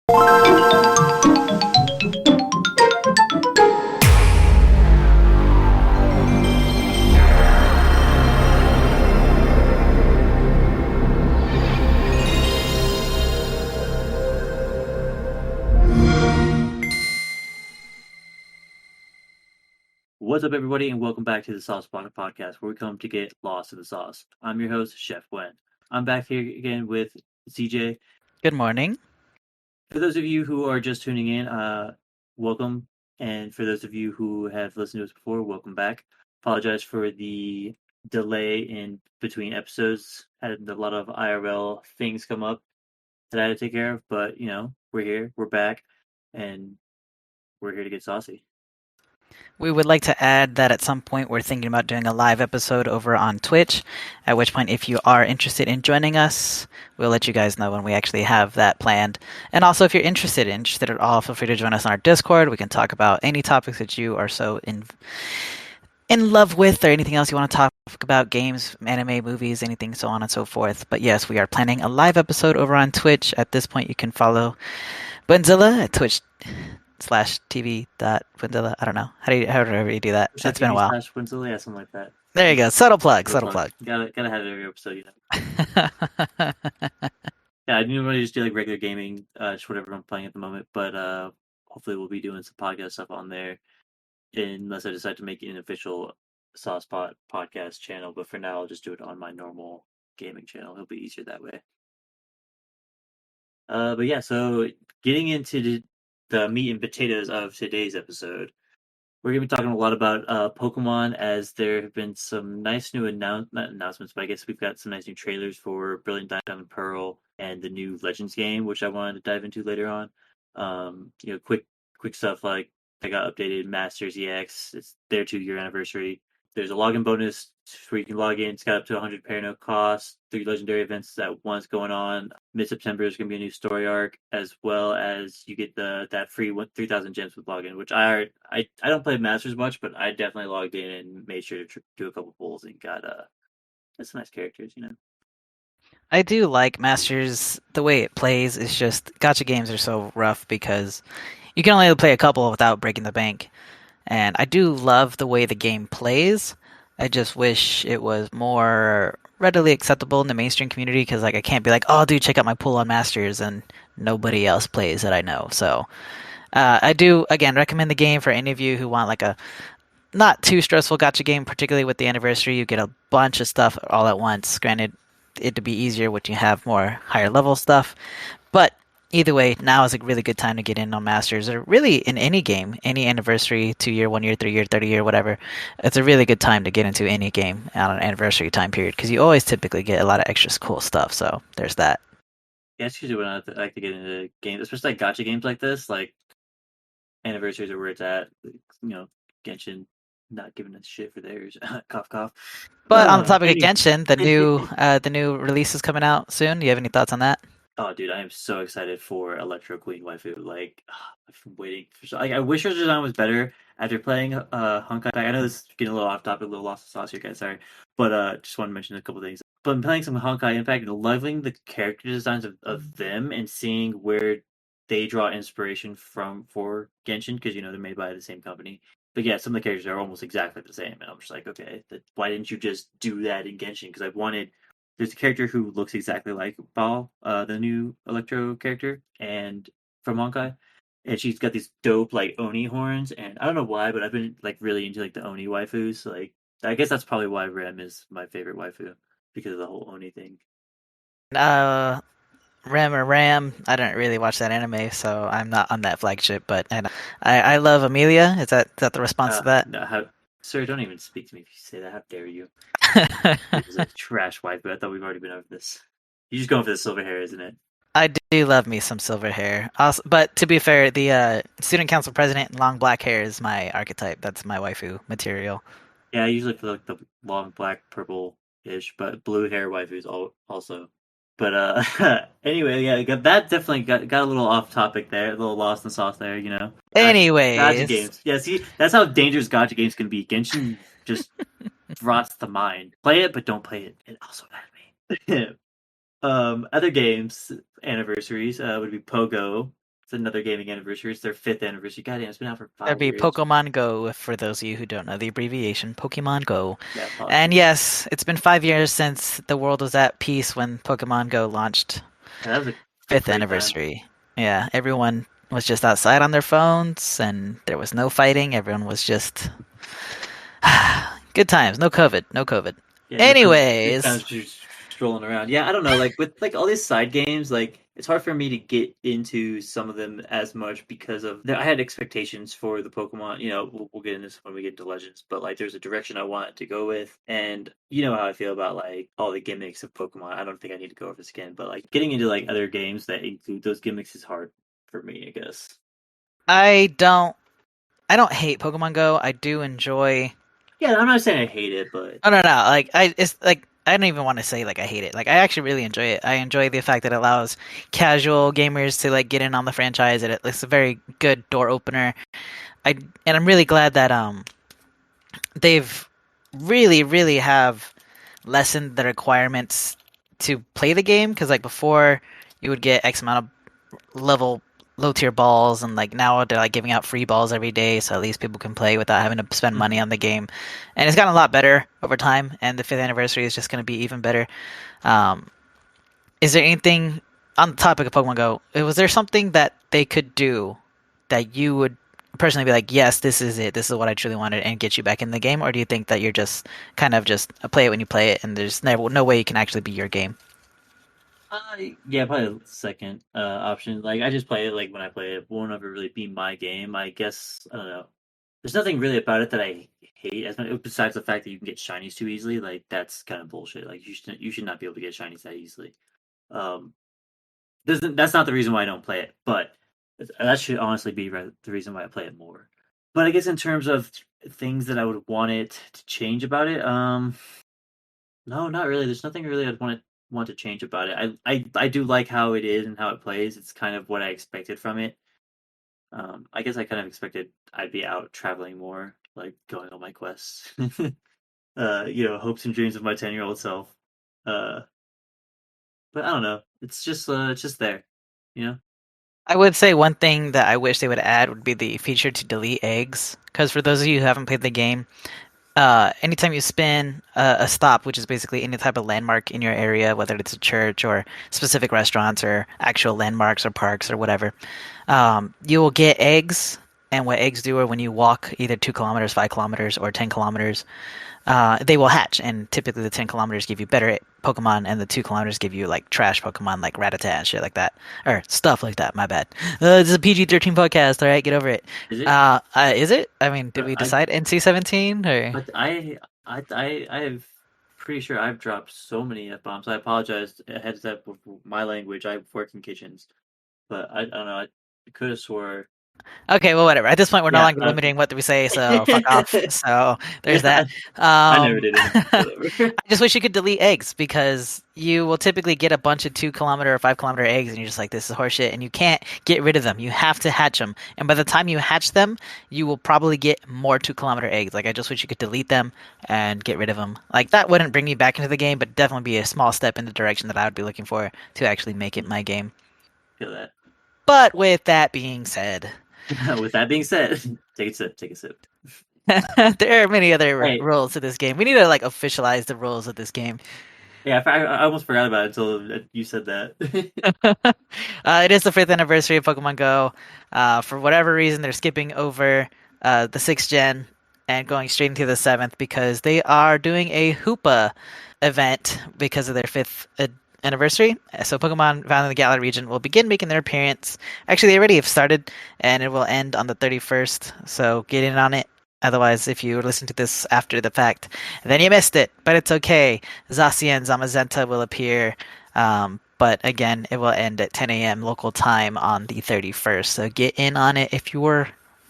What's up, everybody, and welcome back to the Sauce Pocket Podcast, where we come to get lost in the sauce. I'm your host, Chef Gwen. I'm back here again with ZJ. Good morning. For those of you who are just tuning in, welcome. And for those of you who have listened to us before, welcome back. Apologize for the delay in between episodes. Had a lot of IRL things come up that I had to take care of, but, we're here, we're back, and we're here to get saucy. We would like to add that at some point we're thinking about doing a live episode over on Twitch, at which point if you are interested in joining us, we'll let you guys know when we actually have that planned. And also if you're interested at all, feel free to join us on our Discord. We can talk about any topics that you are so in love with, or anything else you want to talk about, games, anime, movies, anything, so on and so forth. But yes, we are planning a live episode over on Twitch. At this point you can follow Bunzilla at Twitch.tv.Windilla. I don't know. However you do that. It's been a while. Windilla, yeah, something like that. There you go. Subtle plug. Gotta have it every episode, Yeah, I normally just do like regular gaming, just whatever I'm playing at the moment. But hopefully we'll be doing some podcast stuff on there, unless I decide to make it an official Saucepot podcast channel. But for now, I'll just do it on my normal gaming channel. It'll be easier that way. But yeah, so getting into the meat and potatoes of today's episode, we're going to be talking a lot about Pokemon, as there have been some nice new not announcements, but I guess we've got some nice new trailers for Brilliant Diamond and Pearl and the new Legends game, which I wanted to dive into later on. Quick stuff like I got updated Masters EX. It's their 2-year anniversary. There's a login bonus where you can log in. It's got up to 100 pair, no cost. 3 legendary events at once going on. Mid-September is going to be a new story arc, as well as you get that free 3,000 gems with login, which I don't play Masters much, but I definitely logged in and made sure to do a couple pulls and got some nice characters, I do like Masters. The way it plays is just gacha games are so rough because you can only play a couple without breaking the bank. And I do love the way the game plays. I just wish it was more readily acceptable in the mainstream community, because I can't be like, oh, dude, check out my pool on Masters, and nobody else plays that I know. So I do, again, recommend the game for any of you who want like a not too stressful gacha game, particularly with the anniversary. You get a bunch of stuff all at once. Granted, it'd be easier when you have more higher level stuff. But either way, now is a really good time to get in on Masters, or really in any game, any anniversary, 2-year, 1-year, 3-year, 30-year, whatever. It's a really good time to get into any game on an anniversary time period, because you always typically get a lot of extra cool stuff. So there's that. Yeah, it's usually when I like to get into games, especially like gacha games like this, like anniversaries are where it's at. Genshin not giving a shit for theirs. Cough, cough. But on the topic of Genshin, the new release is coming out soon. Do you have any thoughts on that? Oh, dude, I am so excited for Electro Queen waifu. Like, I've been waiting for. I wish her design was better after playing Honkai. I know this is getting a little off topic, a little lost in sauce here, guys. Sorry, but just want to mention a couple things. But I'm playing some Honkai Impact and loving the character designs of them, and seeing where they draw inspiration for Genshin, because they're made by the same company. But yeah, some of the characters are almost exactly the same, and I'm just like, okay, why didn't you just do that in Genshin? Because I wanted. There's a character who looks exactly like Bal, the new Electro character, and from Honkai, and she's got these dope like Oni horns, and I don't know why, but I've been like really into like the Oni waifus. Like, I guess that's probably why Rem is my favorite waifu, because of the whole Oni thing. Ram. I don't really watch that anime, so I'm not on that flagship. But I love Amelia. Is that the response to that? No, sir, don't even speak to me if you say that. How dare you? It's a trash waifu. I thought we've already been over this. You're just going for the silver hair, isn't it? I do love me some silver hair. Also, but to be fair, the student council president in long black hair is my archetype. That's my waifu material. Yeah, I usually feel like the long black purple-ish, but blue hair waifus also. But anyway, yeah, that definitely got a little off topic there, a little lost in sauce there, Anyways, gacha games. Yeah, see, that's how dangerous gacha games can be. Genshin just rots the mind. Play it, but don't play it. It also anime. Other games anniversaries would be Pogo. It's another gaming anniversary. It's their 5th anniversary. Goddamn, it's been out for That'd five be years. Pokemon Go, for those of you who don't know the abbreviation, Pokemon Go. Yeah, And apologies. yes, it's been 5 years since the world was at peace when Pokemon Go launched. Yeah, that was a Fifth great time. anniversary. Yeah, everyone was just outside on their phones, and there was no fighting. Everyone was just good times. No COVID. No COVID. Yeah, no, just kind Anyways, of just strolling around. Yeah, I don't know. Like with like all these side games, like it's hard for me to get into some of them as much because of I had expectations for the Pokemon. We'll get into this when we get into Legends, but like there's a direction I want it to go with, and you know how I feel about like all the gimmicks of Pokemon. I don't think I need to go over this again, but like getting into like other games that include those gimmicks is hard for me, I guess. I don't. I don't hate Pokemon Go. I do enjoy. Yeah, I'm not saying I hate it, but Oh no, no. Like it's like I don't even want to say like I hate it. Like I actually really enjoy it. I enjoy the fact that it allows casual gamers to like get in on the franchise. It's a very good door opener. And I'm really glad that they've really have lessened the requirements to play the game, because like before you would get X amount of level low tier balls, and like now they're like giving out free balls every day, so at least people can play without having to spend money Mhm. on the game. And it's gotten a lot better over time, and the fifth anniversary is just going to be even better. um, is there anything on the topic of Pokemon Go, was there something that they could do that you would personally be like, yes, this is it, this is what I truly wanted, and get you back in the game? Or do you think that you're just kind of just play it when you play it, and there's never no way you can actually be your game? Yeah, probably the second option. Like I just play it like when I play it. It won't ever really be my game. I guess I don't know. There's nothing really about it that I hate as much besides the fact that you can get shinies too easily. Like that's kind of bullshit. Like you should not be able to get shinies that easily. Um, that's not the reason why I don't play it, but that should honestly be the reason why I play it more. But I guess in terms of things that I would want it to change about it, no, not really. There's nothing really I'd want to change about it. I do like how it is and how it plays. It's kind of what I expected from it. I guess I kind of expected I'd be out traveling more, like going on my quests. Hopes and dreams of my 10-year-old self. Uh, but I don't know. It's just there, you know. I would say one thing that I wish they would add would be the feature to delete eggs. Because for those of you who haven't played the game, anytime you spin a stop, which is basically any type of landmark in your area, whether it's a church or specific restaurants or actual landmarks or parks or whatever, you will get eggs. And what eggs do are when you walk either 2 kilometers, 5 kilometers, or 10 kilometers, they will hatch. And typically the 10 kilometers give you better Pokemon, and the 2 kilometers give you like trash Pokemon like Rattata and shit like that, or stuff like that. My bad. This is a PG-13 podcast. All right, get over it. Is it? Is it? I mean, did we I decide NC-17 or? but I've pretty sure I've dropped so many F bombs. I apologize ahead of that with my language. I work in kitchens, but I don't know. I could have swore. Okay, well, whatever. At this point, we're no Yeah. longer limiting what we say, so fuck off. So there's Yeah. that. I never did anything. I Whatever. just wish you could delete eggs, because you will typically get a bunch of 2 kilometer or 5 kilometer eggs, and you're just like, this is horseshit, and you can't get rid of them. You have to hatch them, and by the time you hatch them, you will probably get more 2 kilometer eggs. Like, I just wish you could delete them and get rid of them. Like, that wouldn't bring me back into the game, but definitely be a small step in the direction that I would be looking for to actually make it my game. Feel that. But with that being said, With that being said, take a sip. Take a sip. there are many other Hey, rules to this game. We need to like officialize the rules of this game. yeah, I almost forgot about it until you said that. It is the fifth anniversary of Pokemon Go. For whatever reason, they're skipping over the sixth gen and going straight into the seventh, because they are doing a Hoopa event because of their fifth anniversary. So Pokemon found in the Galar region will begin making their appearance. Actually, they already have started, and it will end on the 31st. So get in on it. Otherwise, if you listen to this after the fact, then you missed it. But it's okay. Zacian and Zamazenta will appear. But again, it will end at 10 a.m. local time on the 31st. So get in on it if you were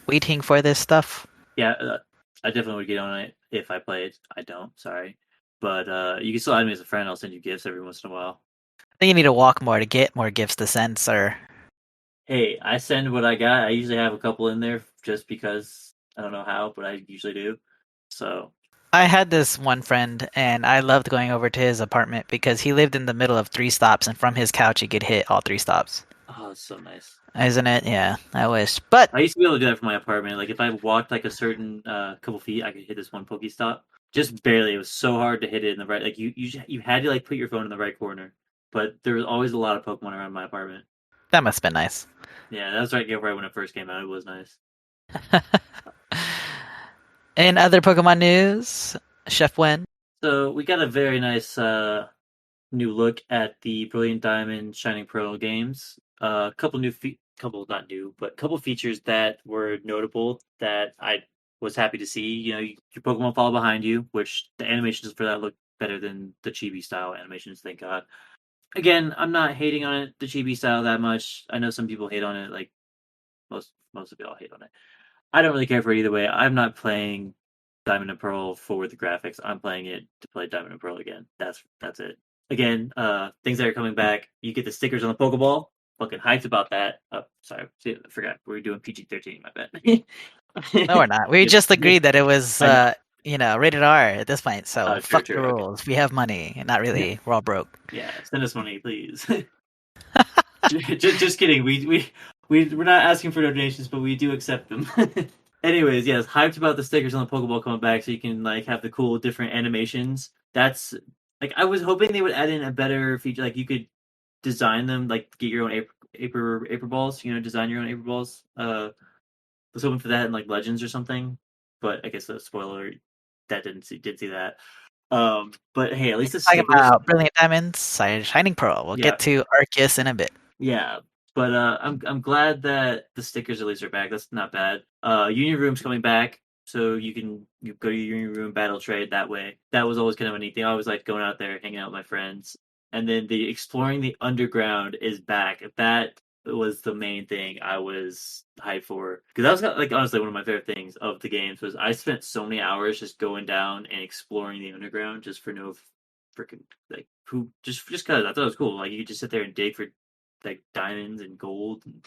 waiting for this stuff. Yeah, I definitely would get on it if I played. I don't, sorry. But you can still add me as a friend. I'll send you gifts every once in a while. I think you need to walk more to get more gifts to send, sir. Hey, I send what I got. I usually have a couple in there just because I don't know how, but I usually do. So, I had this one friend, and I loved going over to his apartment because he lived in the middle of 3 stops, and from his couch he could hit all 3 stops. oh, it's so nice. isn't it? Yeah, I wish. But I used to be able to do that from my apartment. Like if I walked like a certain couple feet, I could hit this one Pokestop. Just barely. It was so hard to hit it in the right. Like you had to like put your phone in the right corner. But there was always a lot of Pokemon around my apartment. that must have been nice. Yeah, that was right when it first came out. It was nice. In other Pokemon news, Chef Wen. So we got a very nice new look at the Brilliant Diamond Shining Pearl games. A couple couple not new, but couple features that were notable that I was happy to see. You know, your Pokemon follow behind you, which the animations for that look better than the chibi style animations. Thank God. Again, I'm not hating on it, the chibi style that much. I know some people hate on it, like most of y'all hate on it. I don't really care for it either way. I'm not playing Diamond and Pearl for the graphics. I'm playing it to play Diamond and Pearl again. That's it. Again, things that are coming back. You get the stickers on the Pokeball. Fucking hyped about that. Oh, sorry, I forgot. We were doing PG-13. My No, bad. we're not. We Yep, just yep. agreed that it was, I know. rated R at this point. So True, fuck the true. Okay. rules. We have money. Not Yeah, really. We're all broke. yeah. Send us money, please. Just kidding. We're not asking for donations, but we do accept them. Anyways, yes, hyped about the stickers on the Pokeball coming back, so you can like have the cool different animations. That's like I was hoping they would add in a better feature, like you could design them, like get your own Aper balls. You know, design your own Aper balls. Was hoping for that in like Legends or something, but I guess a spoiler that did see that. But hey, at least the Talking stickers. about Brilliant Diamonds, Shining Pearl. We'll Yeah, get to Arceus in a bit. yeah, but I'm glad that the stickers at least are back. That's not bad. Union Room's coming back, so you go to your Union Room battle trade that way. That was always kind of a neat thing. I always like going out there, hanging out with my friends, and then the exploring the underground is back. That was the main thing I was hyped for because that was like honestly one of my favorite things of the games was I spent so many hours just going down and exploring the underground just for no freaking like who just because I thought it was cool. Like you could just sit there and dig for like diamonds and gold and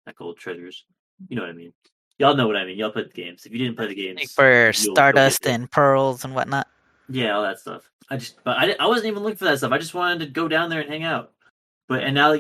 not gold treasures. You know what I mean? Y'all know what I mean. Y'all played the games. If you didn't play the games, For you'll get Stardust it. and Pearls and whatnot. Yeah, all that stuff. I wasn't even looking for that stuff. I just wanted to go down there and hang out. But and now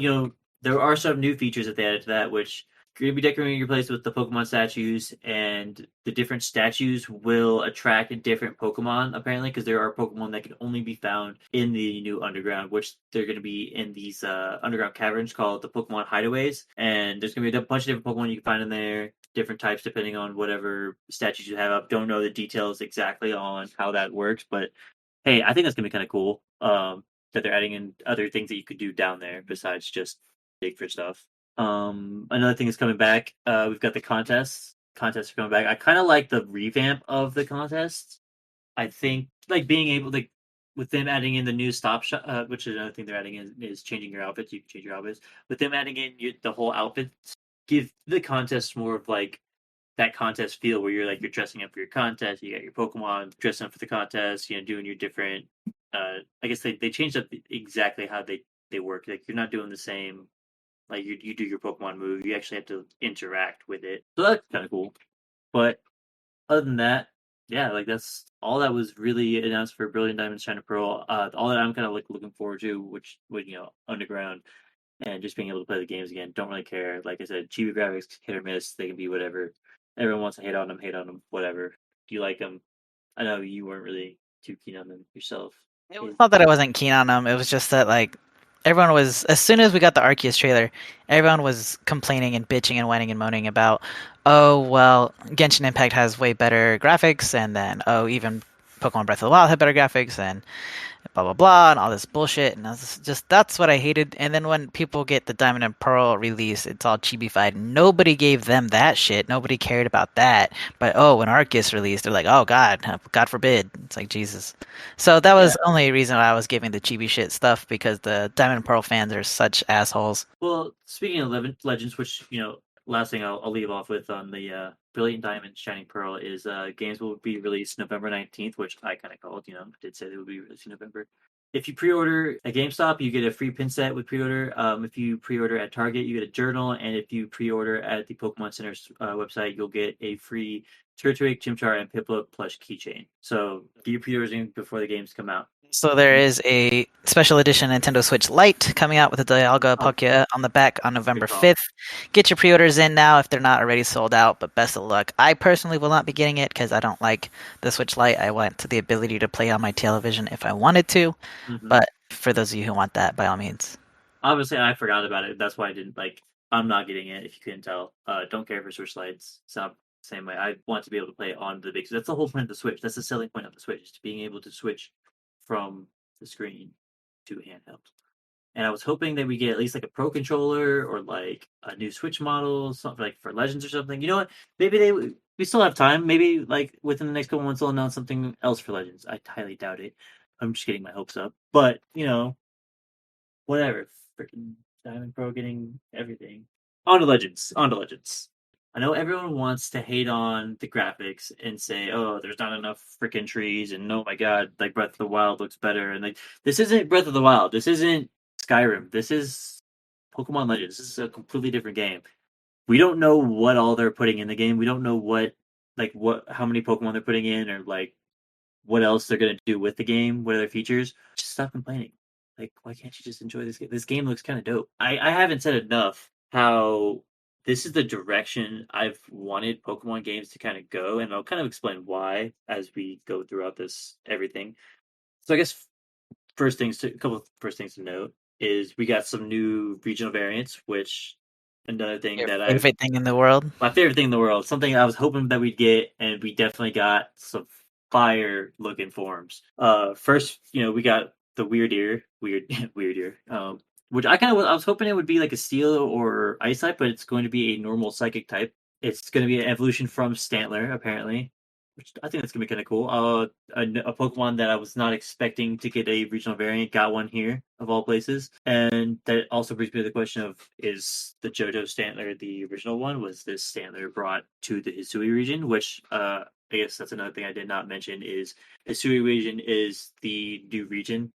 there are some new features that they added to that, which you're gonna be decorating your place with the Pokemon statues, and the different statues will attract different Pokemon apparently, because there are Pokemon that can only be found in the new underground, which they're gonna be in these underground caverns called the Pokemon Hideaways, and there's gonna be a bunch of different Pokemon you can find in there, different types depending on whatever statues you have up. Don't know the details exactly on how that works, but hey, I think that's gonna be kind of cool. That they're adding in other things that you could do down there besides just dig for stuff. Another thing is coming back. We've got the contests. Contests are coming back. I kind of like the revamp of the contests. I think like being able to, with them adding in the new stop shot, which is another thing they're adding in is changing your outfits. You can change your outfits. With them adding in the whole outfit, give the contest more of like that contest feel where you're dressing up for your contest, you got your Pokemon dressing up for the contest, doing your different I guess they changed up exactly how they work. Like you're not doing the same like you do your Pokemon move, you actually have to interact with it. So that's kinda cool. But other than that, yeah, like that's all that was really announced for Brilliant Diamond Shining Pearl. All that I'm kinda like looking forward to, which would Underground and just being able to play the games again. Don't really care. Like I said, chibi graphics, hit or miss. They can be whatever. Everyone wants to hate on them. Whatever. Do you like them? I know you weren't really too keen on them yourself. It was not that I wasn't keen on them. It was just that like everyone was as soon as we got the Arceus trailer, everyone was complaining and bitching and whining and moaning about, oh well, Genshin Impact has way better graphics, and then oh even Pokemon Breath of the Wild had better graphics, and blah blah blah and all this bullshit, and I was just that's what I hated. And then when people get the Diamond and Pearl release, it's all chibified. Nobody gave them that shit. Nobody cared about that. But oh, when Arceus released, they're like, oh God forbid. It's like Jesus. So that was Yeah. the only reason why I was giving the chibi shit stuff, because the Diamond and Pearl fans are such assholes. Well, speaking of Legends, which last thing I'll leave off with on the Brilliant Diamond Shining Pearl is games will be released November 19th, which I kind of called. Did say they would be released in November. If you pre-order at GameStop, you get a free pin set with pre-order. If you pre-order at Target, you get a journal, and if you pre-order at the Pokemon Center's website, you'll get a free Turtwig, Chimchar, and Piplup plush keychain. So get your pre-orders in before the games come out. So there is a special edition Nintendo Switch Lite coming out with a Dialga Oh, Palkia on the back on good November call. 5th. Get your pre-orders in now if they're not already sold out, but best of luck. I personally will not be getting it because I don't like the Switch Lite. I want the ability to play on my television if I wanted to, Hmm. but for those of you who want that, by all means. Obviously, I forgot about it. That's why I didn't like. I'm not getting it. If you couldn't tell, don't care for Switch Lights. It's not the same way. I want to be able to play on the big. So that's the whole point of the Switch. That's the selling point of the Switch is to being able to switch from the screen to handheld. And I was hoping that we get at least like a pro controller or like a new Switch model, something like for Legends or something. You know what? Maybe we still have time. Maybe like within the next couple months they'll announce something else for Legends. I highly doubt it. I'm just getting my hopes up. But whatever. Freaking Diamond Pro getting everything. On to Legends. On to Legends. I know everyone wants to hate on the graphics and say, "Oh, there's not enough freaking trees," and "Oh my God, like Breath of the Wild looks better." And like, this isn't Breath of the Wild. This isn't Skyrim. This is Pokemon Legends. This is a completely different game. We don't know what all they're putting in the game. We don't know how many Pokemon they're putting in, or like what else they're gonna do with the game, what are their features. Just stop complaining. Like, why can't you just enjoy this game? This game looks kind of dope. I haven't said enough how this is the direction I've wanted Pokemon games to kind of go, and I'll kind of explain why as we go throughout this everything. So I guess a couple of first things to note is we got some new regional variants, which another thing Your that I've favorite thing in the world? my favorite thing in the world. Something I was hoping that we'd get, and we definitely got some fire looking forms. First, we got the weird ear, weird, weird ear. Which I was hoping it would be like a steel or ice type, but it's going to be a normal psychic type. It's going to be an evolution from Stantler, apparently, which I think that's going to be kind of cool. A Pokemon that I was not expecting to get a regional variant got one here, of all places. And that also brings me to the question of, is the Johto Stantler the original one? Was this Stantler brought to the Hisui region? Which, I guess that's another thing I did not mention is Hisui region is the new region.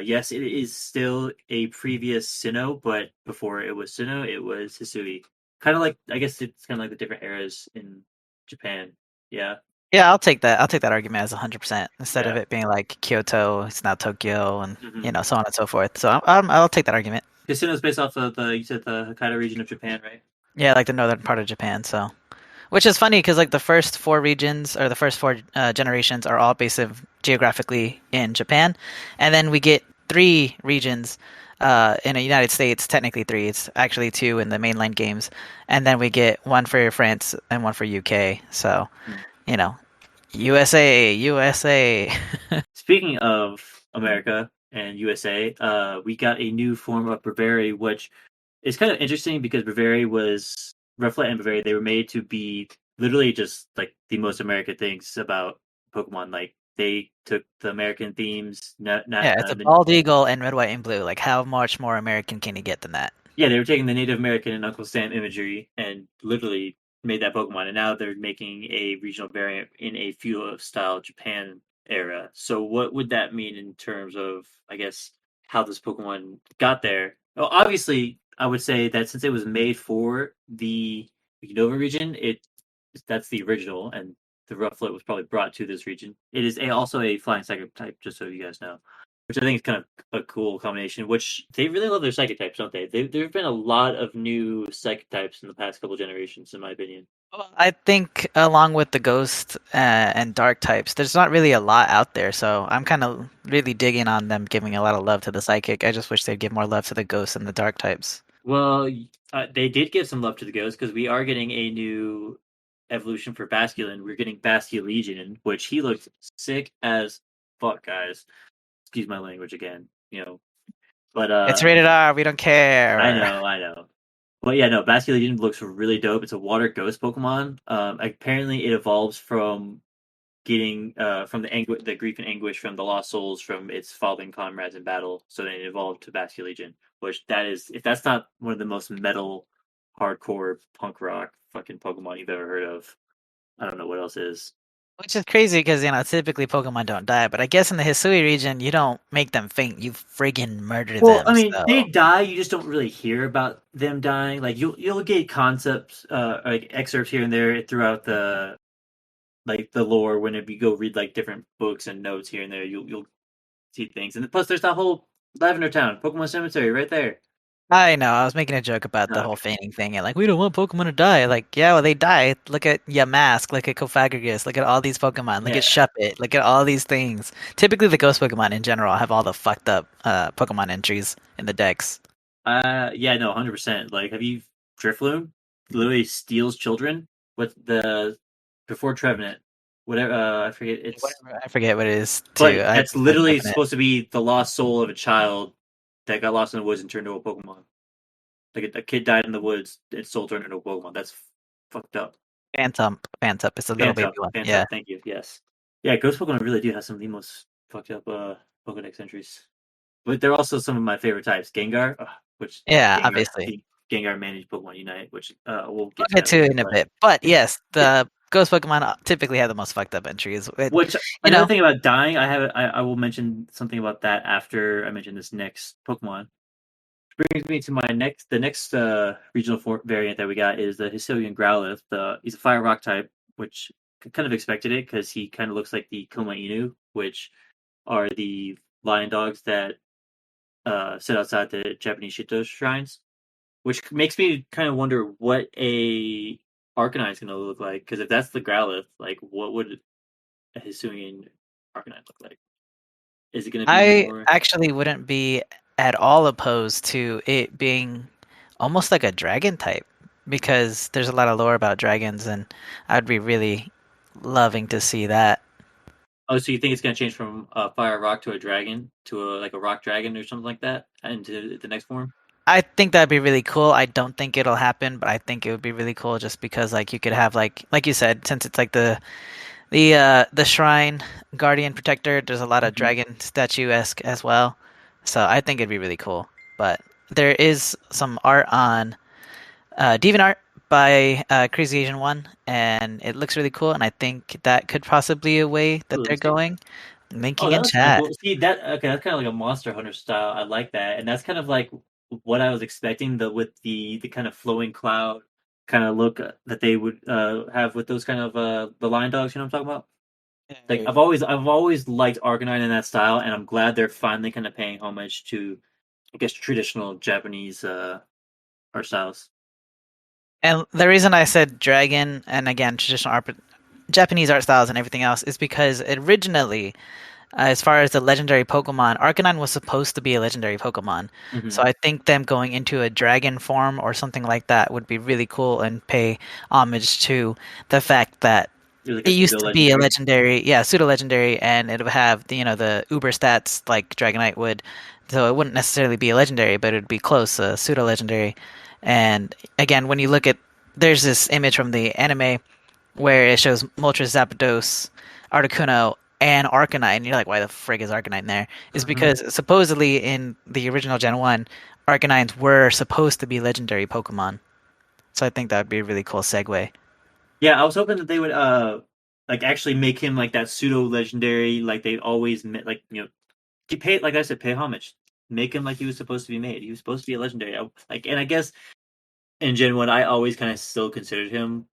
Yes, it is still a previous Sinnoh, but before it was Sinnoh, it was Hisui. Kind of like, I guess it's kind of like the different eras in Japan. Yeah, Yeah, I'll take that. I'll take that argument as 100% instead of yeah. it being like Kyoto, it's now Tokyo, and Mm-hmm. so on and so forth. So I'll take that argument. Sinnoh is based off of you said the Hokkaido region of Japan, right? Yeah, like the northern part of Japan. So, which is funny because like the first four regions or the first four generations are all based geographically in Japan, and then we get three regions in the United States. Technically three. It's actually two in the mainline games, and then we get one for France and one for UK. So Hmm. you know, USA, USA. Speaking of America and USA, we got a new form of Braviary, which is kind of interesting because Braviary was Rufflet and Braviary. They were made to be literally just like the most American things about Pokemon. Like they took the American themes, Yeah, it's a bald eagle and red, white, and blue. Like, how much more American can you get than that? yeah, they were taking the Native American and Uncle Sam imagery and literally made that Pokemon, and now they're making a regional variant in a feudal style Japan era. So, what would that mean in terms of, I guess, how this Pokemon got there? Well, obviously, I would say that since it was made for the Unova region, that's the original, and the Rufflet was probably brought to this region. It is also a flying psychic type, just so you guys know, which I think is kind of a cool combination. Which they really love their psychic types, don't they? There have been a lot of new psychic types in the past couple generations, in my opinion. Well, I think along with the ghost and dark types, there's not really a lot out there. So I'm kind of really digging on them giving a lot of love to the psychic. I just wish they'd give more love to the ghost and the dark types. Well, they did give some love to the ghost because we are getting a new evolution for Basculin. We're getting Basculegion, which he looks sick as fuck, guys. Excuse my language again, but It's rated R. We don't I care. know, I know. But yeah, no, Basculegion looks really dope. It's a water ghost Pokemon. Apparently it evolves from getting from the grief and anguish from the lost souls from its fallen comrades in battle. So then it evolved to Basculegion, which that is, if that's not one of the most metal, hardcore punk rock fucking Pokemon you've ever heard of, I don't know what else is. Which is crazy because, typically Pokemon don't die, but I guess in the Hisui region, you don't make them faint. You friggin' murder Well, I them. mean, they So die. You just don't really hear about them dying. Like you'll get concepts, like excerpts here and there throughout the lore whenever you go read like different books and notes here and there. You'll see things. And plus, there's that whole Lavender Town, Pokemon Cemetery, right there. I know. I was making a joke about the whole fainting thing, and like we don't want Pokemon to die. Like, yeah, well they die. Look at Yamask, look at Cofagrigus, look at all these Pokemon, look at Yeah. Shuppet, look at all these things. Typically, the Ghost Pokemon in general have all the fucked up Pokemon entries in the decks. Yeah, no, 100%. Like, have you Drifloon literally steals children with the before Trevenant, whatever. I forget. It's Whatever, I forget what it is too. but I that's haven't literally opened it. supposed to be the lost soul of a child that got lost in the woods and turned into a Pokemon. Like a kid died in the woods, its soul turned into a Pokemon. That's fucked up. Phantump. It's a little baby one. Yeah. Phantom. Thank you. Yes. Yeah, Ghost Pokemon really do have some of the most fucked up Pokedex entries. But they're also some of my favorite types. Gengar, which Yeah, obviously. Gengar managed Pokemon Unite, which we'll We'll get to get that to it later. in a But bit. But yeah, yes, the Ghost Pokemon typically have the most fucked up entries. which You another know, thing about dying, I will mention something about that after I mention this next Pokemon. Which brings me to the next regional variant that we got is the Hisuian Growlithe. He's a Fire Rock type, which kind of expected it because he kind of looks like the Koma Inu, which are the lion dogs that sit outside the Japanese Shito shrines. Which makes me kind of wonder what a Arcanine is going to look like. Because if that's the Growlithe, like, what would a Hisuian Arcanine look like? Is it going to be I more? actually wouldn't be at all opposed to it being almost like a dragon type because there's a lot of lore about dragons, and I'd be really loving to see that. Oh, so you think it's going to change from a fire rock to a dragon to a rock dragon or something like that into the next form? I think that'd be really cool. I don't think it'll happen, but I think it would be really cool just because like you could have like you said, since it's like the shrine guardian protector, there's a lot of Mm-hmm. dragon statue esque as well. So I think it'd be really cool. But there is some art on DeviantArt by Crazy Asian One, and it looks really cool. And I think that could possibly be a way that Ooh, they're let's see. going. Oh, Linking that in looks kind of chat. cool. See that? Okay, that's kind of like a Monster Hunter style. I like that, and that's kind of like what I was expecting. With the kind of flowing cloud kind of look that they would have with those kind of the lion dogs. You know what I'm talking about? Like I've always liked Arcanine in that style, and I'm glad they're finally kind of paying homage to, I guess, traditional Japanese art styles. And the reason I said dragon and again traditional art, Japanese art styles and everything else is because originally, as far as the legendary Pokemon, Arcanine was supposed to be a legendary Pokemon. So Mm-hmm. I think them going into a dragon form or something like that would be really cool and pay homage to the fact that You're like it a used pseudo to be a legendary. legendary, yeah, pseudo legendary, and it would have the uber stats like Dragonite would. So it wouldn't necessarily be a legendary, but it'd be close, a pseudo legendary. And again, when you look at, there's this image from the anime where it shows Moltres, Zapdos, Articuno, and Arcanine. And you're like, why the frig is Arcanine there? Is Mm-hmm. because supposedly in the original Gen 1, Arcanines were supposed to be legendary Pokemon. So I think that would be a really cool segue. Yeah, I was hoping that they would like actually make him like that pseudo legendary, like they always like he pay like I said, pay homage, make him like he was supposed to be made. He was supposed to be a legendary. Like, and I guess in Gen 1, I always kind of still considered him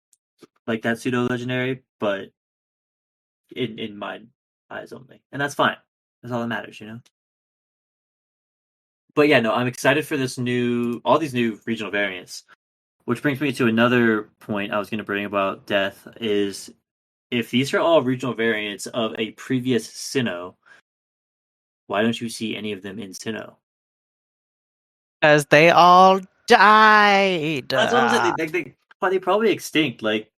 like that pseudo legendary, but in my eyes only, and that's fine. That's all that matters, you know. But yeah, no, I'm excited for all these new regional variants. Which brings me to another point I was going to bring about death is if these are all regional variants of a previous Sinnoh, why don't you see any of them in Sinnoh? Because they all died. That's what I'm saying. They probably extinct. Like,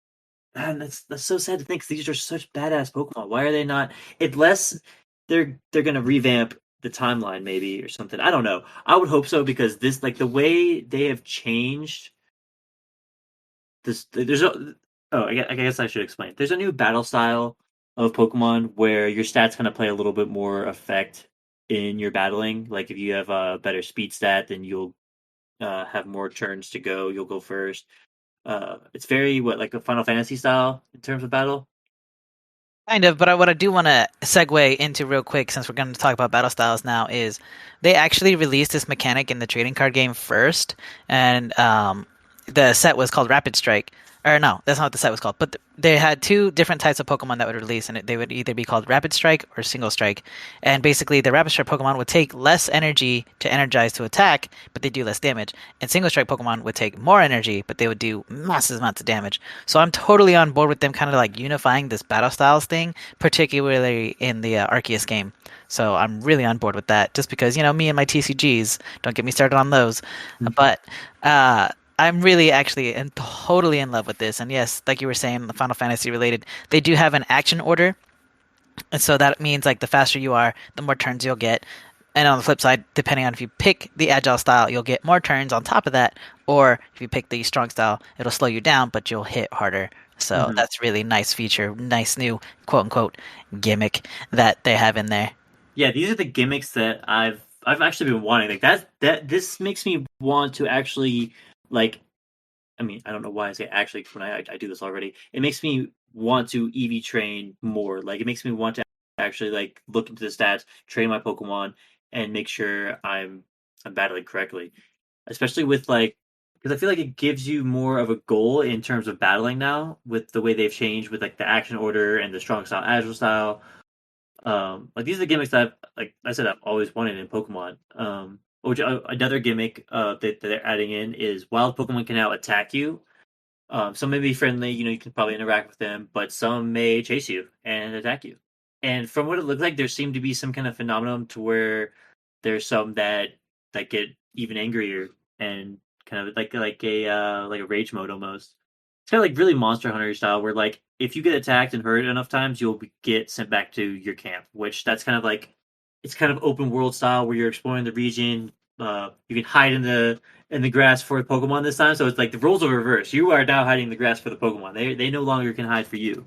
man, that's so sad to think. 'Cause these are such badass Pokemon. Why are they not? Unless they're gonna revamp the timeline, maybe or something. I don't know. I would hope so because this, like, the way they have changed this. I guess I should explain. There's a new battle style of Pokemon where your stats kind of play a little bit more effect in your battling. Like if you have a better speed stat, then you'll have more turns to go. You'll go first. It's very like a Final Fantasy style in terms of battle. Kind of, but what I do want to segue into real quick, since we're going to talk about battle styles now, is they actually released this mechanic in the trading card game first, and the set was called Rapid Strike. Or no, that's not what the set was called. But they had two different types of Pokemon that would release, and they would either be called Rapid Strike or Single Strike. And basically, the Rapid Strike Pokemon would take less energy to energize to attack, but they do less damage. And Single Strike Pokemon would take more energy, but they would do massive amounts of damage. So I'm totally on board with them kind of like unifying this battle styles thing, particularly in the Arceus game. So I'm really on board with that, just because me and my TCGs. Don't get me started on those, but. Uh, I'm really actually and totally in love with this. And yes, like you were saying, the Final Fantasy related, they do have an action order. And so that means like the faster you are, the more turns you'll get. And on the flip side, depending on if you pick the agile style, you'll get more turns on top of that. Or if you pick the strong style, it'll slow you down, but you'll hit harder. So Mhm. that's really nice feature, nice new quote unquote gimmick that they have in there. Yeah, these are the gimmicks that I've actually been wanting. Like that this makes me want to actually like. I mean, I don't know why I say actually when I do this already. It makes me want to EV train more. Like it makes me want to actually like look into the stats, train my Pokemon, and make sure I'm battling correctly. Especially with like because I feel like it gives you more of a goal in terms of battling now with the way they've changed with like the action order and the strong style, agile style. Like these are the gimmicks that like I said I've always wanted in Pokemon. Which another gimmick that they're adding in is wild Pokemon can now attack you. Some may be friendly, you can probably interact with them, but some may chase you and attack you. And from what it looks like, there seemed to be some kind of phenomenon to where there's some that get even angrier and kind of like a rage mode almost. It's kind of like really Monster Hunter style, where like if you get attacked and hurt enough times, you'll get sent back to your camp. Which that's kind of like it's kind of open world style where you're exploring the region. You can hide in the grass for the Pokemon this time, so it's like the roles are reversed. You are now hiding in the grass for the Pokemon. They no longer can hide for you.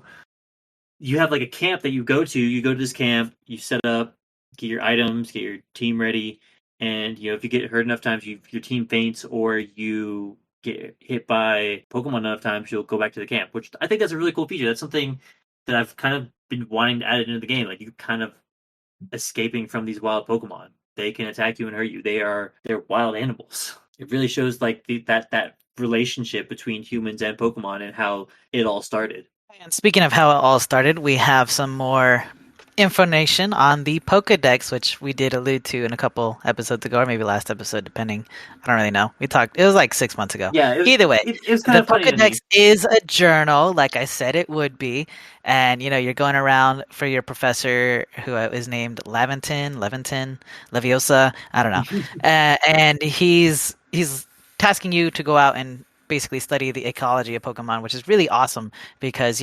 You have like a camp that you go to. You go to this camp, you set up, get your items, get your team ready, and if you get hurt enough times, your team faints or you get hit by Pokemon enough times, you'll go back to the camp. Which I think that's a really cool feature. That's something that I've kind of been wanting to add into the game. Like you kind of escaping from these wild Pokemon. They can attack you and hurt you. They're wild animals. It really shows like that relationship between humans and Pokemon and how it all started. And speaking of how it all started, we have some more information on the Pokedex, which we did allude to in a couple episodes ago, or maybe last episode, depending. I don't really know. We talked, it was like 6 months ago. Yeah, Either way, it was kind the of funny to Pokedex me. is a journal, like I said it would be. And, you're going around for your professor, who is named Leventon, Leviosa, I don't know. And he's tasking you to go out and basically study the ecology of Pokemon, which is really awesome because,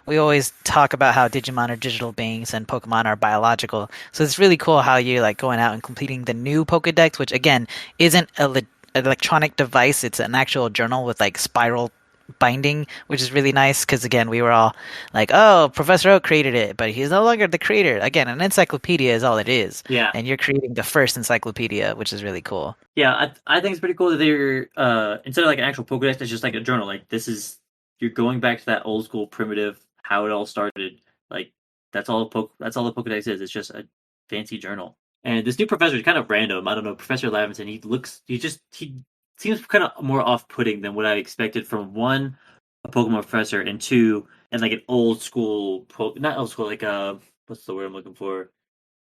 we always talk about how Digimon are digital beings and Pokemon are biological. So it's really cool how you're like going out and completing the new Pokedex, which again isn't an electronic device. It's an actual journal with like spiral binding, which is really nice because again we were all like, "Oh, Professor Oak created it," but he's no longer the creator. Again, an encyclopedia is all it is, Yeah, and you're creating the first encyclopedia, which is really cool. yeah. I think it's pretty cool that they're instead of like an actual Pokedex, it's just like a journal. Like this is you're going back to that old school primitive how it all started. Like that's all the Pokedex is. It's just a fancy journal. And this new professor is kind of random. I don't know, Professor Lavenson. He seems kind of more off putting than what I expected from one a Pokemon professor and two and like an old school not old school like what's the word I'm looking for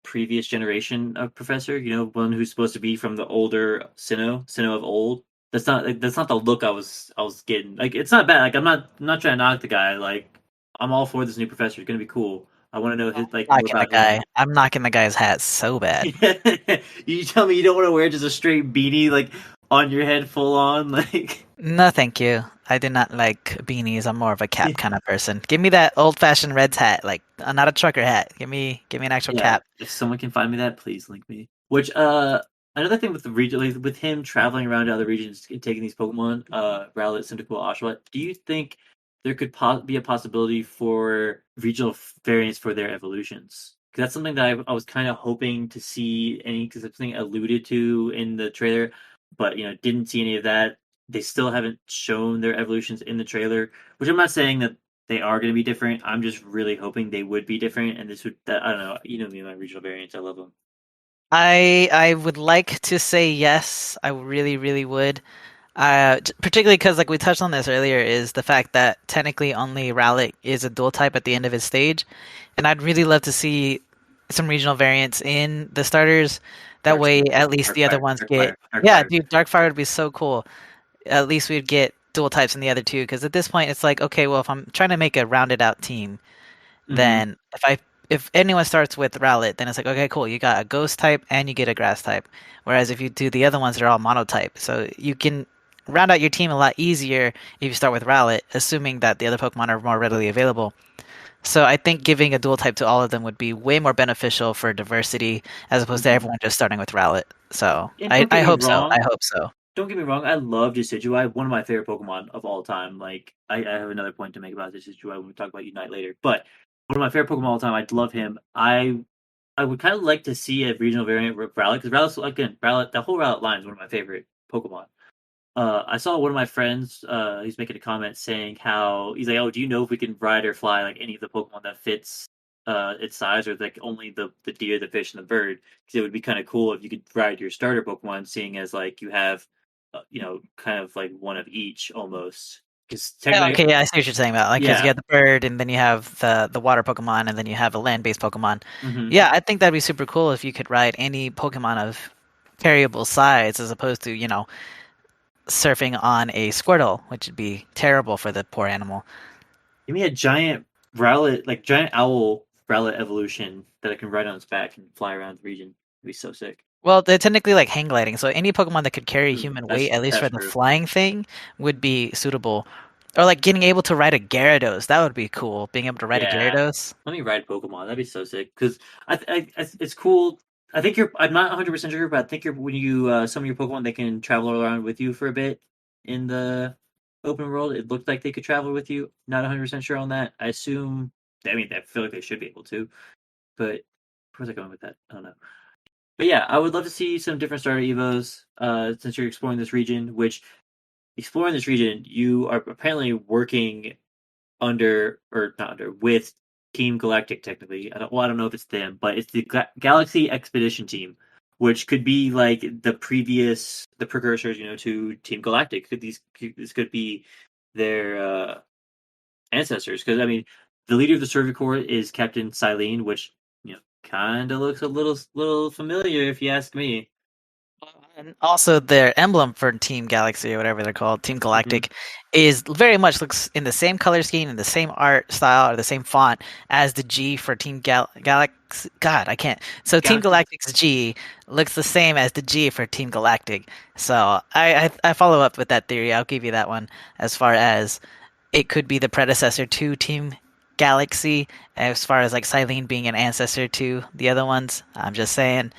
previous generation of professor. One who's supposed to be from the older Sinnoh of old. That's not the look I was getting. Like it's not bad. Like I'm not trying to knock the guy. Like I'm all for this new professor. It's gonna be cool. I want to know his like more Knocking the about guy. him. I'm knocking the guy's hat so bad. You tell me you don't want to wear just a straight beanie like on your head full on like No, thank you. I do not like beanies. I'm more of a cap kind of person. Give me that old-fashioned Reds hat, like not a trucker hat. Give me an actual yeah, cap. if someone can find me that, please link me. Which another thing with the region like, with him traveling around to other regions and taking these Pokemon, Rowlet, Cyndaquil, Oshawott, do you think there could be a possibility for regional variants for their evolutions? Because that's something that I was kind of hoping to see any because it's something alluded to in the trailer, but didn't see any of that. They still haven't shown their evolutions in the trailer, which I'm not saying that they are going to be different. I'm just really hoping they would be different, and this would. I don't know. You know me, and my regional variants. I love them. I would like to say yes. I really, really would. Particularly because, like we touched on this earlier, is the fact that technically only Rowlet is a dual type at the end of his stage, and I'd really love to see some regional variants in the starters. That Dark way, Steel, at least Dark the other Fire, ones Dark get. Fire, Dark Yeah, Fire. dude, Darkfire would be so cool. At least we'd get dual types in the other two, because at this point, it's like, okay, well, if I'm trying to make a rounded out team, Mm-hmm. then if anyone starts with Rowlet, then it's like, okay, cool, you got a ghost type and you get a grass type. Whereas if you do the other ones, they're all monotype. So you can round out your team a lot easier if you start with Rowlet, assuming that the other Pokemon are more readily available. So I think giving a dual type to all of them would be way more beneficial for diversity as opposed to Mm-hmm. everyone just starting with Rowlet. So And I hope so. I hope so. don't get me wrong, I love Decidueye, one of my favorite Pokemon of all time. Like, I have another point to make about Decidueye when we talk about Unite later. But one of my favorite Pokemon of all time, I love him. I would kind of like to see a regional variant with Rowlet, because Rowlet's, again, Rowlet, the whole Rowlet line is one of my favorite Pokemon. I saw one of my friends, he's making a comment saying how, he's like, oh, do you know if we can ride or fly like any of the Pokemon that fits its size, or like only the deer, the fish, and the bird? Because it would be kind of cool if you could ride your starter Pokemon, seeing as like you have, kind of like one of each almost. Because Yeah, technically, okay, yeah, I see what you're saying about like because you yeah. have the bird and then you have the water Pokemon and then you have a land-based Pokemon. Hmm. Yeah, I think that'd be super cool if you could ride any Pokemon of variable size as opposed to, surfing on a Squirtle, which would be terrible for the poor animal. Give me a giant Rowlet, like giant owl Rowlet evolution that I can ride on its back and fly around the region. It'd be so sick. Well, they're technically like hang gliding, so any Pokemon that could carry human weight, That's at least for that's the true. flying thing, would be suitable. Or like getting able to ride a Gyarados, that would be cool. Being able to ride a Yeah. Gyarados. Let me ride Pokemon. That'd be so sick. Because it's cool. I think you're. I'm not 100% sure, but I think you're when you some of your Pokemon they can travel around with you for a bit in the open world. It looked like they could travel with you. Not 100% sure on that. I assume. I mean, I feel like they should be able to. But where's I going with that? I don't know. But yeah, I would love to see some different starter evos. Since you're exploring this region, which exploring this region, you are apparently working under or not under with Team Galactic technically. I don't know if it's them, but it's the Galaxy Expedition Team, which could be like the precursors, to Team Galactic. This could be their ancestors? Because I mean, the leader of the Survey Corps is Captain Silene, which kind of looks a little familiar if you ask me. And also, their emblem for Team Galaxy or whatever they're called, Team Hmm. Galactic, is very much looks in the same color scheme and the same art style or the same font as the G for Team Galaxy. God, I can't. So Team Galaxy. Galactic's G looks the same as the G for Team Galactic. So I follow up with that theory. I'll give you that one as far as it could be the predecessor to Team Galaxy, as far as like Silene being an ancestor to the other ones. I'm just saying,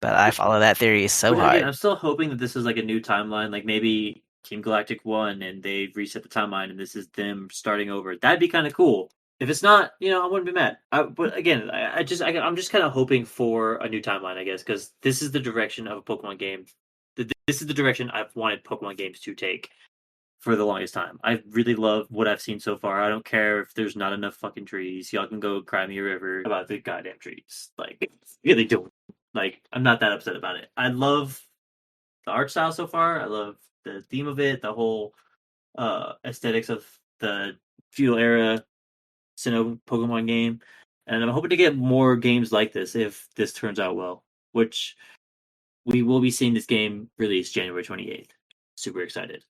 but I Which follow that theory so which again, hard. I'm still hoping that this is like a new timeline. Like maybe Team Galactic won and they've reset the timeline, and this is them starting over. That'd be kind of cool. If it's not, I wouldn't be mad. But again, I'm just kind of hoping for a new timeline, I guess, because this is the direction of a Pokemon game. This is the direction I've wanted Pokemon games to take for the longest time. I really love what I've seen so far. I don't care if there's not enough fucking trees. Y'all can go cry me a river about the goddamn trees. Like, really don't. Like, I'm not that upset about it. I love the art style so far. I love the theme of it, the whole aesthetics of the feudal era Sinnoh Pokemon game. And I'm hoping to get more games like this if this turns out well, which we will be seeing this game released January 28th. Super excited.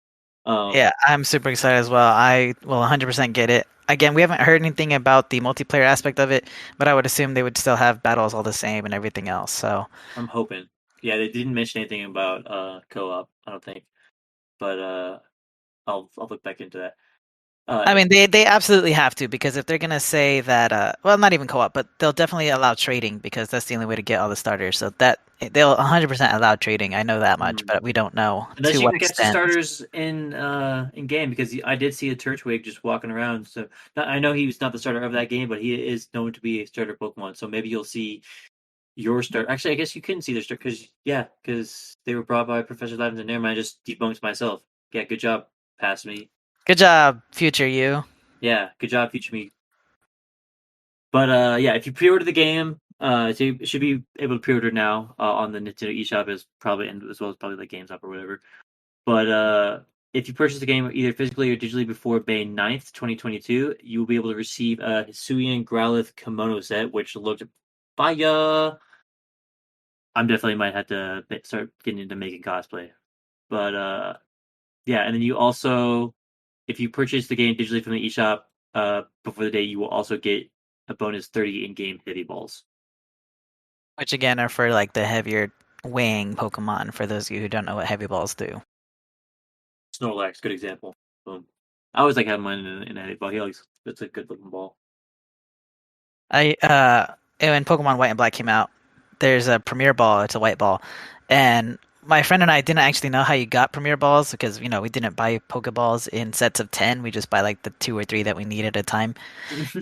Yeah, Um, I'm super excited as well. I will 100% get it. Again, we haven't heard anything about the multiplayer aspect of it, but I would assume they would still have battles all the same and everything else. So, I'm hoping. Yeah, they didn't mention anything about co-op, I don't think. But I'll look back into that. I Uh mean, they absolutely have to because if they're gonna say that, well, not even co-op, but they'll definitely allow trading because that's the only way to get all the starters. So that they'll 100% allow trading. I know that much, mhm. but we don't know Unless to you what can catch the extent. starters in game, because I did see a Turtwig just walking around. So I know he was not the starter of that game, but he is known to be a starter Pokemon. So maybe you'll see your start. Actually, I guess you couldn't see their start because they were brought by Professor Lavender. Never mind, I just debunked myself. Yeah, good job, pass me. Good job, future you. Yeah, good job, future me. But yeah, if you pre-order the game, so you should be able to pre-order now on the Nintendo eShop, as probably, and as well as probably like GameStop or whatever. But If you purchase the game either physically or digitally before May 9th, 2022, you will be able to receive a Hisuian Growlithe kimono set, which looked fire. I'm definitely might have to start getting into making cosplay. But yeah, and then you also, if you purchase the game digitally from the eShop before the day, you will also get a bonus 30 in-game heavy balls. Which again are for like the heavier weighing Pokemon. For those of you who don't know what heavy balls do. Snorlax, good example. Boom. I always like having mine in a heavy ball. He always, it's a good looking ball. When Pokemon White and Black came out, there's a Premier Ball. It's a white ball, and my friend and I didn't actually know how you got Premier Balls because we didn't buy Pokeballs in sets of 10. We just buy like the 2 or 3 that we need at a time.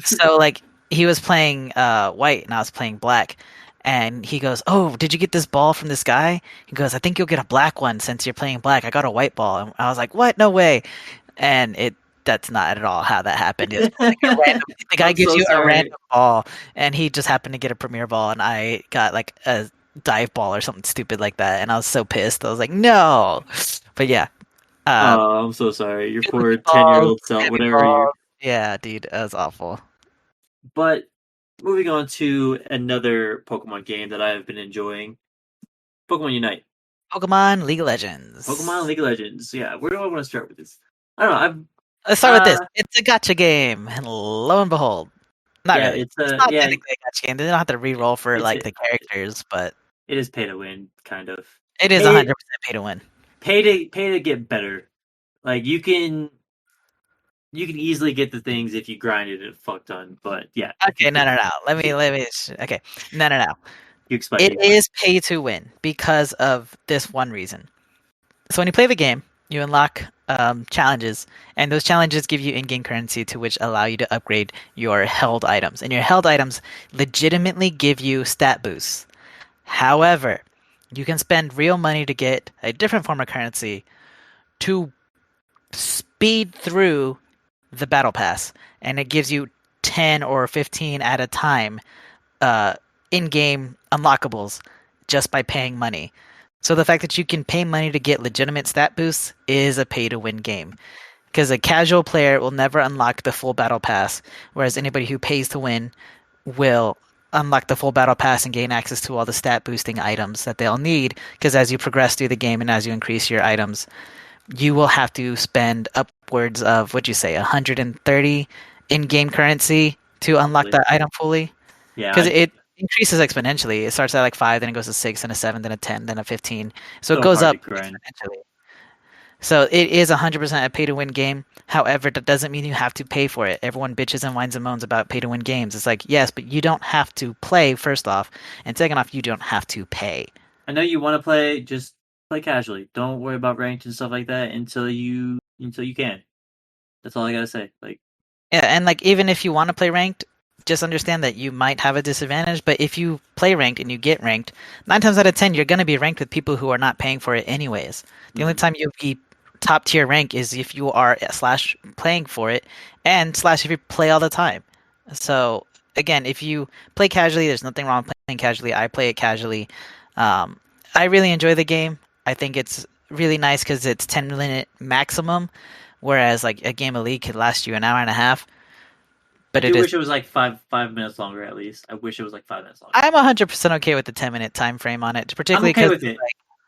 So like he was playing white and I was playing black, and he goes, "Oh, did you get this ball from this guy?" He goes, "I think you'll get a black one since you're playing black. I got a white ball." And I was like, "What? No way!" And that's not at all how that happened. It's like a random, the guy I'm gives so you a sorry. random ball, and he just happened to get a Premier Ball, and I got like a dive ball or something stupid like that, and I was so pissed. I was like, "No!" But yeah, uh, Oh, I'm so sorry. Your poor Goofy balls, 10-year-old self, heavy whatever you. balls. Yeah, dude, that was awful. But moving on to another Pokemon game that I have been enjoying, Pokemon Unite. Pokemon League of Legends. Pokemon League of Legends. Yeah, where do I want to start with this? I don't know. Let's start with this. It's a gotcha game, and lo and behold, not Yeah, really. it's It's a not yeah, technically a gotcha game. They don't have to re-roll for it's like a, the characters, but it is pay to win, kind of. it is Pay 100% pay to win. pay to get better. Like you can easily get the things if you grind it a fuck ton. But yeah, if you Okay, no, no, no. Okay, no, no, no. you explain, It you explain. is pay to win because of this one reason. So when you play the game, you unlock challenges, and those challenges give you in-game currency to which allow you to upgrade your held items. And your held items legitimately give you stat boosts. However, you can spend real money to get a different form of currency to speed through the battle pass, and it gives you 10 or 15 at a time uh, in-game unlockables just by paying money. So the fact that you can pay money to get legitimate stat boosts is a pay-to-win game. Because a casual player will never unlock the full battle pass, whereas anybody who pays to win will unlock the full battle pass and gain access to all the stat boosting items that they'll need. Because as you progress through the game and as you increase your items, you will have to spend upwards of, what'd you say, 130 in-game currency to unlock Probably. that item fully. Yeah, Because it increases exponentially. It starts at like 5, then it goes to 6, then a 7, then a 10, then a 15. So it so goes hard to up grind. exponentially. So it is 100% a pay to win game. However, that doesn't mean you have to pay for it. Everyone bitches and whines and moans about pay to win games. It's like, yes, but you don't have to play, first off. And second off, you don't have to pay. I know you want to play, just play casually. Don't worry about ranked and stuff like that until you can. That's all I gotta say. Like, Yeah, and like even if you want to play ranked, just understand that you might have a disadvantage. But if you play ranked and you get ranked, 9 times out of 10, you're going to be ranked with people who are not paying for it anyways. The only time you'll be top tier rank is if you are slash playing for it, and slash if you play all the time. So again, if you play casually, there's nothing wrong with playing casually. I play it casually. Um, I really enjoy the game. I think it's really nice because it's 10-minute maximum, whereas like a game of League could last you an hour and a half. I But it do is. wish it was like 5 minutes longer at least. I wish it was like 5 minutes longer. I'm 100% okay with the 10-minute time frame on it, I'm particularly okay because with it.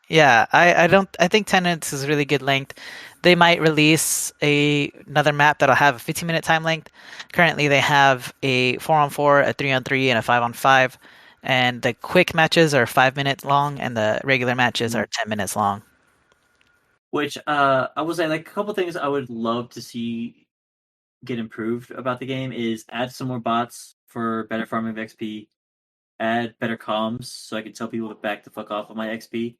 yeah, I don't I think 10 minutes is a really good length. They might release another map that'll have a 15-minute time length. Currently, they have a 4-on-4, a 3-on-3, and a 5-on-5. And the quick matches are 5 minutes long, and the regular matches Mhm. are 10 minutes long. Which I will say, like a couple things I would love to see get improved about the game is add some more bots for better farming of XP. Add better comms so I can tell people to back the fuck off of my XP.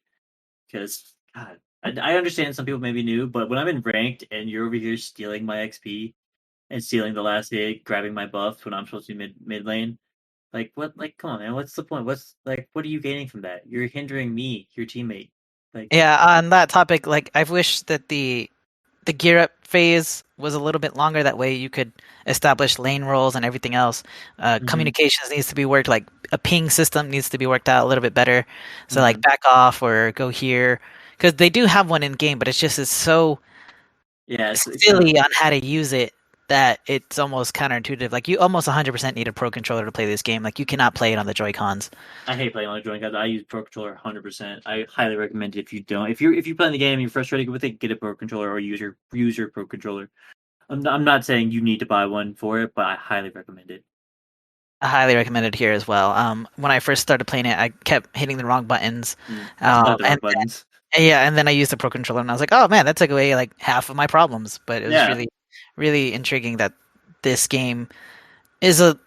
Because God, I understand some people may be new, but when I'm in ranked and you're over here stealing my XP and stealing the last hit, grabbing my buffs when I'm supposed to be mid lane, like what? Like come on, man, what's the point? What's like what are you gaining from that? You're hindering me, your teammate. Like Yeah, on that topic, like I've wished that the gear up phase was a little bit longer. That way you could establish lane roles and everything else. mhm, Communications needs to be worked, like a ping system needs to be worked out a little bit better. So like mhm. back off or go here, because they do have one in game, but it's just it's so Yeah, it's kind of silly on how to use it that it's almost counterintuitive. Like you almost 100% need a pro controller to play this game. Like you cannot play it on the Joy Cons. I hate playing on a joint guns. I use Pro Controller 100%. I highly recommend it if you don't. If you're playing the game and you're frustrated with it, get a Pro Controller or use your Pro Controller. I'm not saying you need to buy one for it, but I highly recommend it. I highly recommend it here as well. When I first started playing it, I kept hitting the wrong buttons, Select the wrong and buttons. yeah, and then I used the Pro Controller, and I was like, oh man, that took away like half of my problems. But it was Yeah. really, really intriguing that this game is a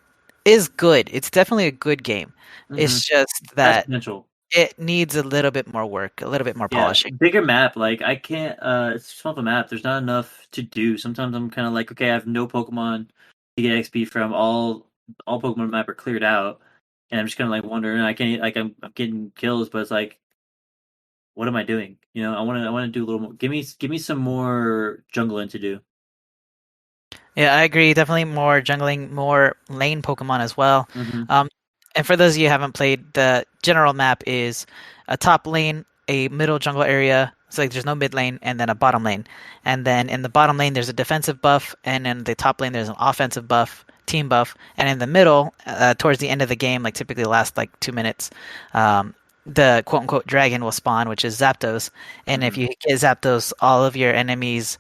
is good. It's definitely a good game. hmm It's just Has that potential. it needs a little bit more work, a little bit more Yeah, polishing. bigger map. Like I can't. It's small of a map. There's not enough to do. Sometimes I'm kind of like, okay, I have no Pokemon to get XP from. All Pokemon map are cleared out, and I'm just kind of like wondering. I can't like I'm getting kills, but it's like, what am I doing? I want to do a little more. Give me some more jungling to do. Yeah, I agree. Definitely more jungling, more lane Pokemon as well. hmm Um, and for those of you who haven't played, the general map is a top lane, a middle jungle area. So like there's no mid lane, and then a bottom lane. And then in the bottom lane there's a defensive buff, and in the top lane there's an offensive buff, team buff. And in the middle, towards the end of the game, like typically the last like 2 minutes, the quote unquote dragon will spawn, which is Zapdos. And if hmm you get Zapdos, all of your enemies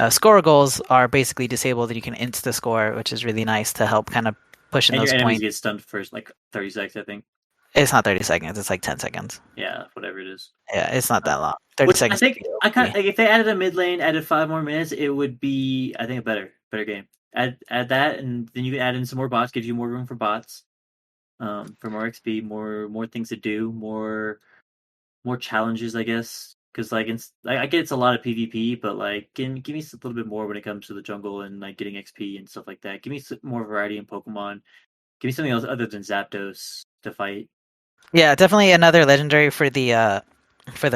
score goals are basically disabled and you can insta score, which is really nice to help kind of push in And your those enemies points. get stunned for like 30 seconds, I think. It's not 30 seconds, it's like 10 seconds. Yeah, whatever it is. Yeah, it's not that long. 30 Which I seconds. think I kind of like if they added a mid lane, added 5 more minutes, it would be I think a better game. Add that, and then you can add in some more bots, gives you more room for bots, for more XP, more things to do, more challenges, I guess. Because I get it's a lot of PvP, but like give me a little bit more when it comes to the jungle and like getting XP and stuff like that. Give me more variety in Pokemon. Give me something else other than Zapdos to fight. Yeah, definitely another legendary for the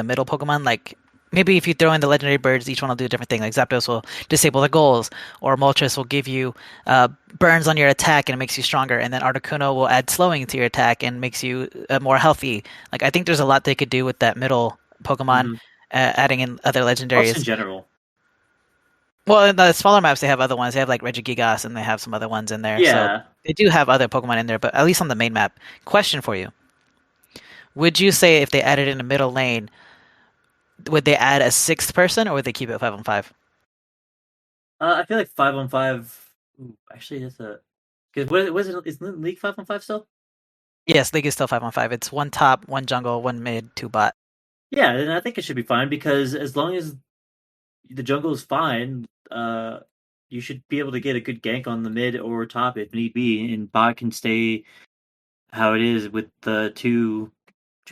middle Pokemon. Like maybe if you throw in the legendary birds, each one will do a different thing. Like Zapdos will disable the goals, or Moltres will give you burns on your attack and it makes you stronger. And then Articuno will add slowing to your attack and makes you more healthy. Like I think there's a lot they could do with that middle Pokemon, hmm adding in other Plus, in legendaries. general, Well, in the smaller maps, they have other ones. They have like Regigigas and they have some other ones in there. So yeah. they do have other Pokemon in there, but at least on the main map. Question for you. Would you say if they added in a middle lane, would they add a sixth person or would they keep it 5 on 5? I feel like 5 on 5. Ooh, actually, that's a because what was it? Is League 5 on 5 still? Yes, League is still 5 on 5. It's one top, one jungle, one mid, two bot. Yeah, then I think it should be fine because as long as the jungle is fine, you should be able to get a good gank on the mid or top if need be, and bot can stay how it is with the two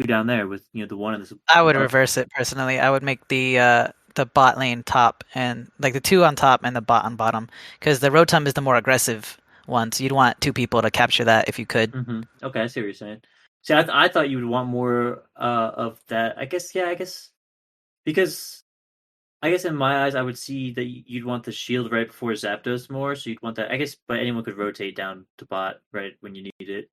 down there with the one and the I would above. reverse it personally. I would make the bot lane top and like the two on top and the bot on bottom because the Rotom is the more aggressive one. So you'd want two people to capture that if you could. Okay, I see what you're saying. See, I thought you would want more of that. I guess yeah, I guess because I guess in my eyes, I would see that you'd want the shield right before Zapdos more, so you'd want that. I guess, but anyone could rotate down to bot right when you need it,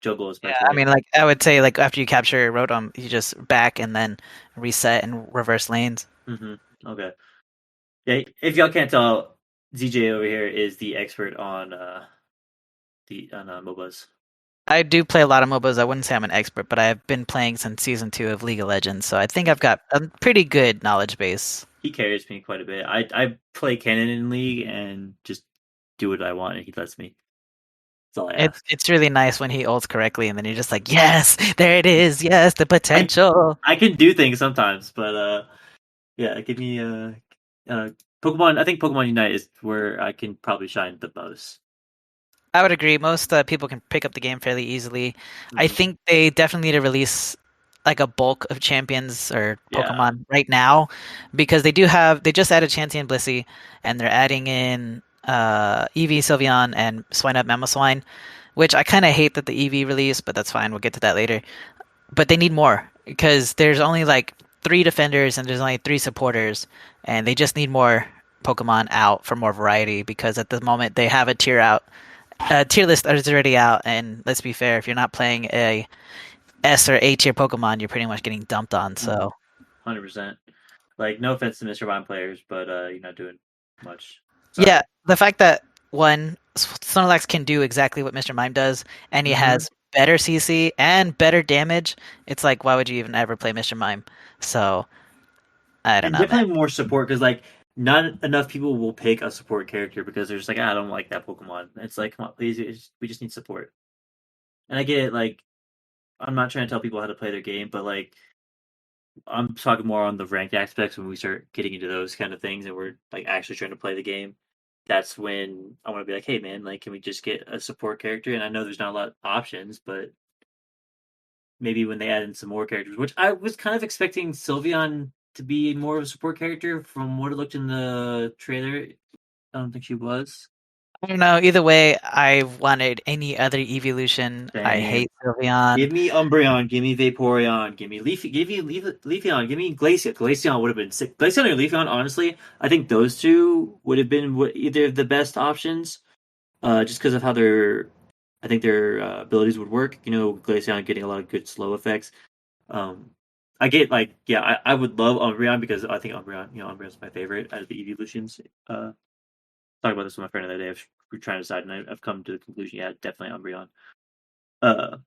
juggle Yeah, I especially. mean, like I would say, like after you capture Rotom, you just back and then reset and reverse lanes. hmm Okay. Yeah, if y'all can't tell, ZJ over here is the expert on MOBAs. I do play a lot of MOBAs. I wouldn't say I'm an expert, but I've been playing since season 2 of League of Legends, so I think I've got a pretty good knowledge base. He carries me quite a bit. I play Canon in League and just do what I want, and he lets me. That's all I It's ask. it's really nice when he ults correctly, and then you're just like, yes, there it is, yes, the I potential. I can do things sometimes, but yeah, give me Pokemon. I think Pokemon Unite is where I can probably shine the most. I would agree. Most people can pick up the game fairly easily. I hmm think they definitely need to release like a bulk of champions or Yeah. Pokemon right now because they just added Chansey and Blissey and they're adding in Eevee, Sylveon, and Swinub Mamoswine, which I kind of hate that the Eevee released, but that's fine. We'll get to that later. But they need more because there's only like three defenders and there's only three supporters, and they just need more Pokemon out for more variety because at the moment they have a tier list is already out, and let's be fair, if you're not playing a S or A tier Pokemon, you're pretty much getting dumped on. hmm So 100%. Like, no offense to Mr. Mime players, but you're not doing much. Yeah, Sorry. the fact that one Snorlax can do exactly what Mr. Mime does, and he Mm-hmm. has better CC and better damage, it's like why would you even ever play Mr. Mime? So I don't And know, man. definitely more support because like not enough people will pick a support character because they're just like, I don't like that Pokemon. It's like, come on, please, we just need support. And I get it. Like, I'm not trying to tell people how to play their game, but like, I'm talking more on the ranked aspects when we start getting into those kind of things and we're like actually trying to play the game. That's when I want to be like, hey man, like, can we just get a support character? And I know there's not a lot of options, but maybe when they add in some more characters, which I was kind of expecting Sylveon to be more of a support character from what it looked in the trailer. I don't think she was. I don't know. Either way, I wanted any other evolution. I Same. hate Sylveon. Give me Umbreon, give me Vaporeon, give me Leafeon, give me Glaceon. Glaceon would have been sick. Glaceon or Leafeon, honestly, I think those two would have been either of the best options, just because of how I think their abilities would work. You know, Glaceon getting a lot of good slow effects. Um, I get like, yeah, I would love Umbreon because I think Umbreon's my favorite out of the evolutions. Talking about this with my friend the other day. We're trying to decide, and I've come to the conclusion, yeah, definitely Umbreon. I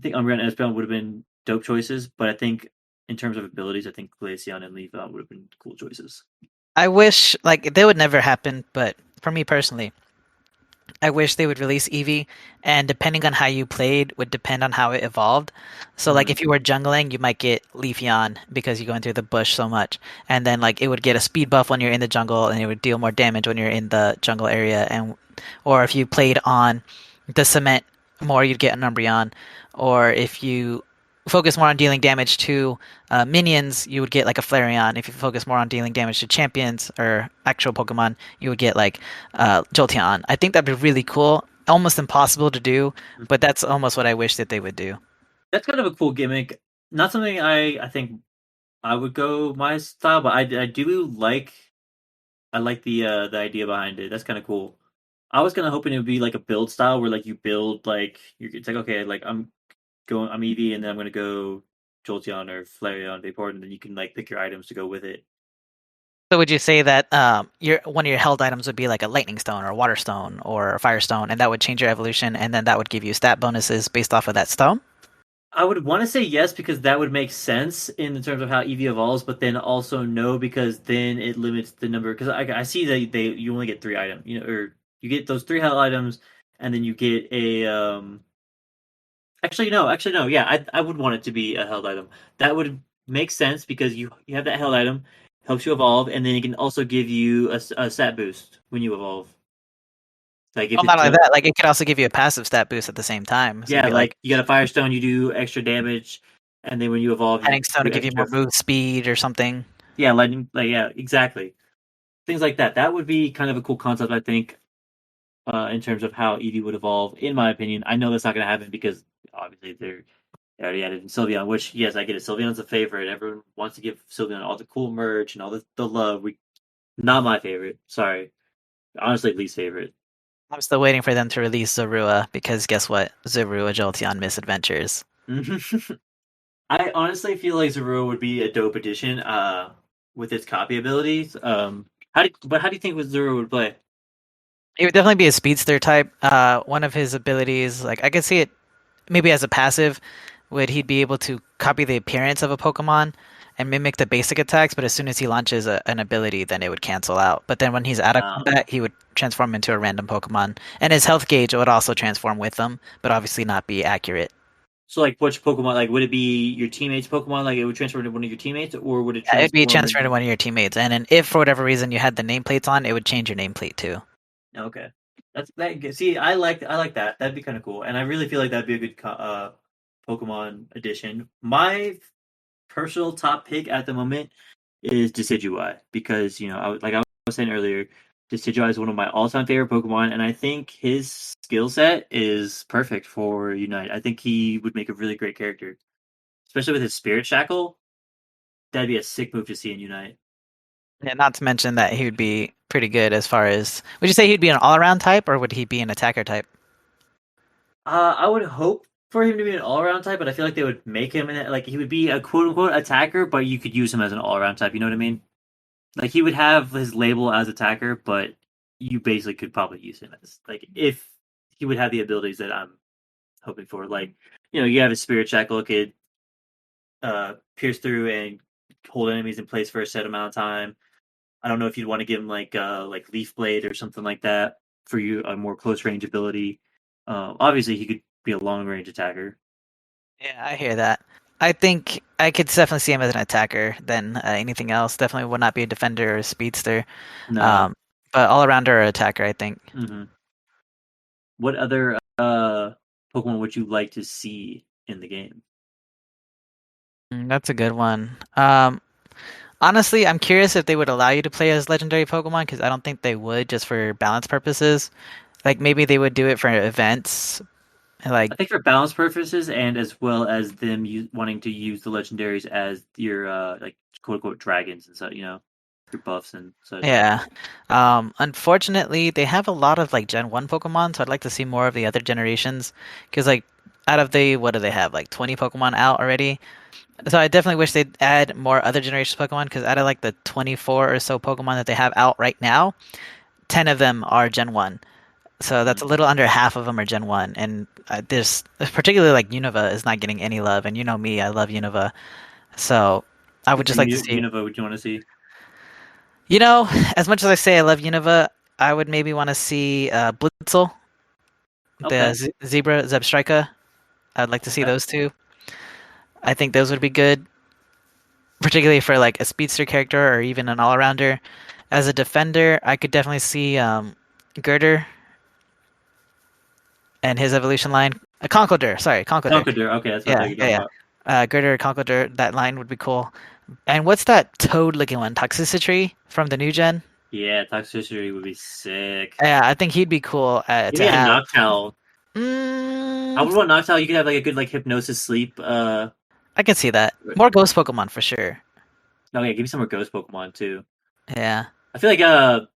think Umbreon and Espeon would have been dope choices, but I think in terms of abilities, I think Glaceon and Leafeon would have been cool choices. I wish like they would never happen, but for me personally, I wish they would release Eevee, and depending on how you played would depend on how it evolved. So like Mm-hmm. if you were jungling, you might get Leafeon because you're going through the bush so much, and then like it would get a speed buff when you're in the jungle, and it would deal more damage when you're in the jungle area. And or if you played on the cement more, you'd get an Umbreon, or if you focus more on dealing damage to minions, you would get like a Flareon. If you focus more on dealing damage to champions or actual Pokemon, you would get like Jolteon. I think that'd be really cool. Almost impossible to do, but that's almost what I wish that they would do. That's kind of a cool gimmick. Not something I think I would go my style, but I do like the idea behind it. That's kind of cool. I was kind of hoping it would be like a build style where like you build like it's like okay, like I'm Eevee and then I'm gonna go Jolteon or Flareon, Vaporeon, and then you can like pick your items to go with it. So would you say that your one of your held items would be like a lightning stone or a water stone or a fire stone, and that would change your evolution, and then that would give you stat bonuses based off of that stone? I would want to say yes because that would make sense in terms of how Eevee evolves, but then also no because then it limits the number. Because I see that you only get 3 items, you know, or you get those 3 hell items, and then you get a actually no, yeah, I would want it to be a held item. That would make sense because you have that held item, helps you evolve, and then it can also give you a stat boost when you evolve. Like if Well, not it's only that, like it could also give you a passive stat boost at the same time. So it'd yeah, be like like you got a Firestone, you do extra damage, and then when you evolve, you Heading stone to do give you extra. more move speed or something. Yeah, lightning. Like yeah, exactly. Things like that. That would be kind of a cool concept, I think, in terms of how Eevee would evolve. In my opinion, I know that's not going to happen because obviously they already added in Sylveon. Which yes, I get it. Sylveon's a favorite. Everyone wants to give Sylveon all the cool merch and all the love. We not my favorite. Sorry, honestly, least favorite. I'm still waiting for them to release Zorua because guess what? Zorua Jolteon Misadventures. I honestly feel like Zorua would be a dope addition. With its copy abilities. How do you think Zorua would play? It would definitely be a speedster type. One of his abilities, like I could see it maybe as a passive, would he'd be able to copy the appearance of a Pokemon and mimic the basic attacks, but as soon as he launches an ability, then it would cancel out. But then when he's out of Um, combat, he would transform into a random Pokemon, and his health gauge would also transform with them, but obviously not be accurate. So, like, which Pokemon? Like, would it be your teammate's Pokemon? Like, it would transfer into one of your teammates, or would it Yeah, it'd be transform transferred to into? one of your teammates, and then if for whatever reason you had the nameplates on, it would change your nameplate too. Okay, that's that. See, I like that. That'd be kind of cool, and I really feel like that'd be a good Pokemon addition. My personal top pick at the moment is Decidueye because like I was saying earlier, Decidueye is one of my all-time favorite Pokemon, and I think his skill set is perfect for Unite. I think he would make a really great character, especially with his Spirit Shackle. That'd be a sick move to see in Unite. Yeah, not to mention that he would be pretty good as far as. Would you say he'd be an all-around type, or would he be an attacker type? I would hope for him to be an all-around type, but I feel like they would make him like he would be a quote-unquote attacker, but you could use him as an all-around type. You know what I mean? Like he would have his label as attacker, but you basically could probably use him as like if he would have the abilities that I'm hoping for. Like you have a spirit shackle could pierce through and hold enemies in place for a set amount of time. I don't know if you'd want to give him like leaf blade or something like that for you a more close range ability. Obviously, he could be a long range attacker. Yeah, I hear that. I think I could definitely see him as an attacker than anything else. Definitely would not be a defender or a speedster. No. Um, but all arounder or attacker, I think. Hmm. What other Pokemon would you like to see in the game? That's a good one. Honestly, I'm curious if they would allow you to play as legendary Pokemon because I don't think they would just for balance purposes. Like maybe they would do it for events. Like I think for balance purposes, and as well as them wanting to use the legendaries as your like quote unquote dragons and such, your buffs and such. yeah. Unfortunately, they have a lot of like Gen 1 Pokemon, so I'd like to see more of the other generations because like out of the what do they have? Like 20 Pokemon out already. So I definitely wish they'd add more other generations of Pokemon because out of like the 24 or so Pokemon that they have out right now, 10 of them are Gen 1. So that's a Mm. little under half of them are Gen 1. And there's particularly like Unova is not getting any love. And you know me, I love Unova. So I would Which just like to see, Unova would you want to see? you know, as much as I say I love Unova, I would maybe want to see Blitzel, the Okay, Zebra, Zebstrika. I'd like to see okay. those two. I think those would be good, particularly for like a speedster character or even an all-arounder. As a defender, I could definitely see Girder and his evolution line. Conkeldurr, sorry, Conkeldurr. Conqueror. Okay, that's what I thought Yeah, you were yeah, talking yeah. about. Girder, Conkeldurr, that line would be cool. And what's that toad-looking one? Toxicity from the new gen? Yeah, Toxicity would be sick. Yeah, I think he'd be cool Give to me a have. Noctowl. I Mm, would want Noctowl. You could have like a good like hypnosis sleep. I can see that. More ghost Pokemon for sure. Okay, give me some more Ghost Pokemon too. Yeah. I feel like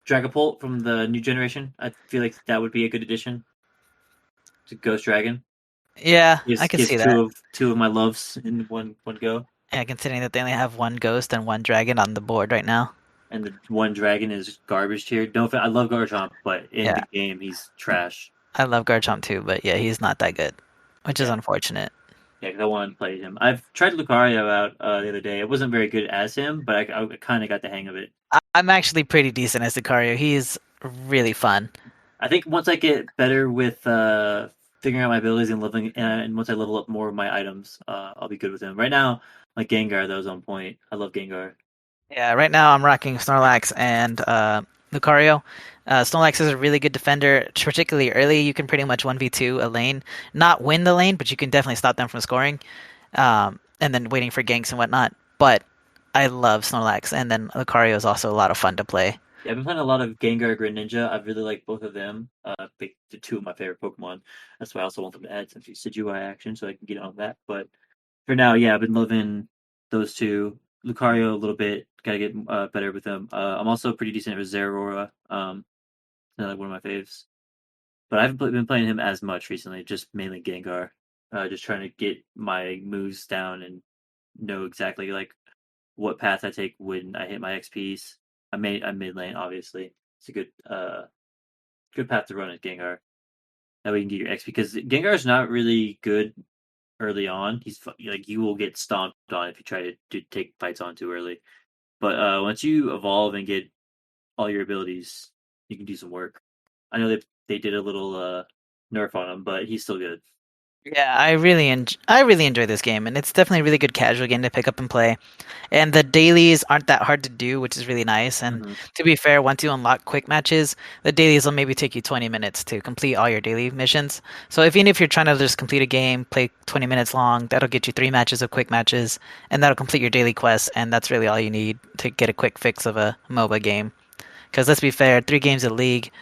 Dragapult from the new generation. I feel like that would be a good addition to Ghost Dragon. Yeah, I Gives can gives see that. two of my loves in one go. Yeah, considering that they only have one ghost and one dragon on the board right now. And the one dragon is garbage tier. No, I love Garchomp, but in Yeah, the game he's trash. I love Garchomp too, but yeah, he's not that good, which is Yeah, unfortunate. yeah. 'Cause I wanted to play him. I've tried Lucario out the other day. It wasn't very good as him, but I kind of got the hang of it. I'm actually pretty decent as Lucario. He's really fun. I think once I get better with figuring out my abilities and leveling, and once I level up more of my items, I'll be good with him. Right now, like Gengar, that was on point. I love Gengar. Yeah, right now I'm rocking Snorlax and Lucario. Snorlax is a really good defender, particularly early. You can pretty much 1v2 a lane. Not win the lane, but you can definitely stop them from scoring. And then waiting for ganks and whatnot. But I love Snorlax, and then Lucario is also a lot of fun to play. Yeah, I've been playing a lot of Gengar, Greninja. I really like both of them. The two of my favorite Pokemon. That's why I also want them to add some Decidueye action so I can get on that. But for now, yeah, I've been loving those two. Lucario a little bit. Gotta get better with them. I'm also pretty decent with Zeraora. Another one of my faves. But I haven't been playing him as much recently. Just mainly Gengar. Just trying to get my moves down and know exactly like what path I take when I hit my XPs. I'm mid lane, obviously. It's a good path to run at Gengar. That way you can get your XP because Gengar's not really good early on. Like you will get stomped on if you try to take fights on too early. But once you evolve and get all your abilities, you can do some work. I know they did a little nerf on him, but he's still good. Yeah, I really enjoy this game, and it's definitely a really good casual game to pick up and play. And the dailies aren't that hard to do, which is really nice. And Hmm. to be fair, once you unlock quick matches, the dailies will maybe take you 20 minutes to complete all your daily missions. So even if you're trying to just complete a game, play 20 minutes long, that'll get you 3 matches of quick matches, and that'll complete your daily quest. And that's really all you need to get a quick fix of a MOBA game. Because let's be fair, 3 games of League,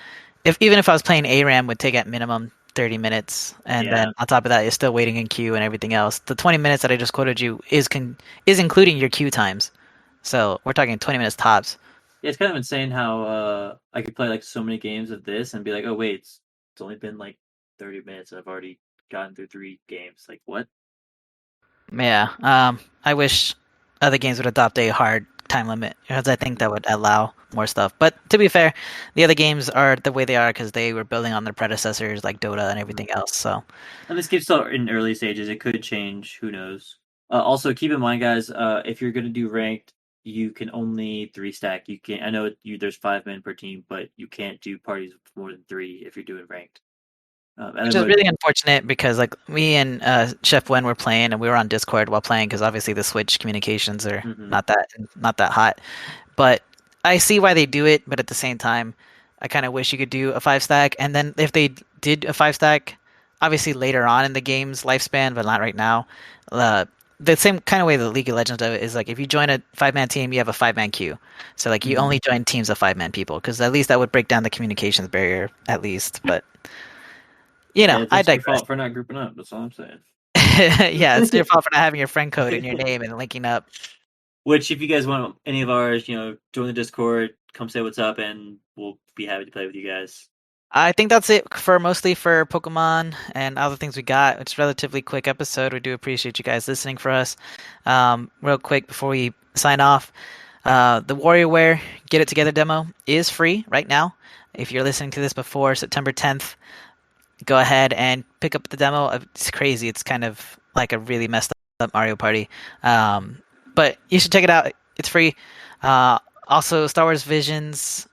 if even if I was playing ARAM, would take at minimum 30 minutes, and Yeah. then on top of that, you're still waiting in queue and everything else. The 20 minutes that I just quoted you is including your queue times. So we're talking 20 minutes tops. Yeah, it's kind of insane how I could play like so many games of this and be like, oh wait, it's only been like 30 minutes. And I've already gotten through 3 games. Like what? Yeah. I wish other games would adopt a hard time limit because I think that would allow more stuff. But to be fair, the other games are the way they are because they were building on their predecessors like Dota and Mhm. everything else. So And this game's still in early stages. It could change. Who knows? Also, keep in mind, guys, if you're gonna do ranked, you can only three stack. You can't. I know there's 5 men per team, but you can't do parties with more than three if you're doing ranked. which Other is mode. really unfortunate because like me and Chef Wen were playing and we were on Discord while playing because obviously the Switch communications are Mhm. not that hot. But I see why they do it, but at the same time, I kind of wish you could do a five stack. And then if they did a five stack, obviously later on in the game's lifespan, but not right now. Uh, the same kind of way the League of Legends does it is like if you join a 5-man team, you have a 5-man queue. So like you Mhm. only join teams of 5-man people because at least that would break down the communications barrier at least. But Yeah, I that's your digress. fault for not grouping up. That's all I'm saying. Yeah, it's your fault for not having your friend code in your name and linking up. Which, if you guys want any of ours, join the Discord, come say what's up, and we'll be happy to play with you guys. I think that's it for mostly for Pokemon and other things we got. It's a relatively quick episode. We do appreciate you guys listening for us. Real quick before we sign off, the WarioWare Get It Together demo is free right now. If you're listening to this before September 10th, go ahead and pick up the demo. It's crazy. It's kind of like a really messed up Mario Party. Um, but you should check it out. It's free. Uh, Also, Star Wars Visions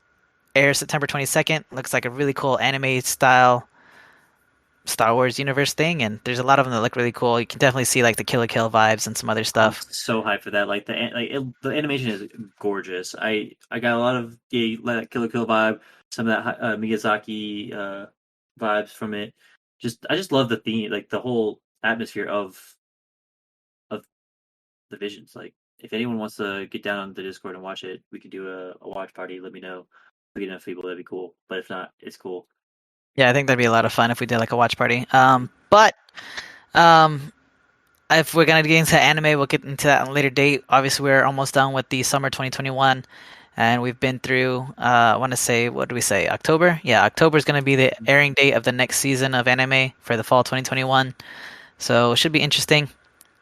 airs September 22nd. Looks like a really cool anime style Star Wars universe thing, and there's a lot of them that look really cool. You can definitely see like the Kill la Kill vibes and some other I'm stuff. so hyped for that. Like the animation is gorgeous. I got a lot of the Kill la Kill vibe, some of that Miyazaki vibes from it. I just love the theme, like the whole atmosphere of the visions. Like, if anyone wants to get down on the Discord and watch it, we could do a watch party. Let me know. If we get enough people, that'd be cool. But if not, it's cool. Yeah, I think that'd be a lot of fun if we did like a watch party. But um, if we're gonna get into anime, we'll get into that on a later date. Obviously, we're almost done with the summer 2021, and we've been through. I want to say, what do we say? October? Yeah, October is gonna be the airing date of the next season of anime for the fall 2021. So it should be interesting.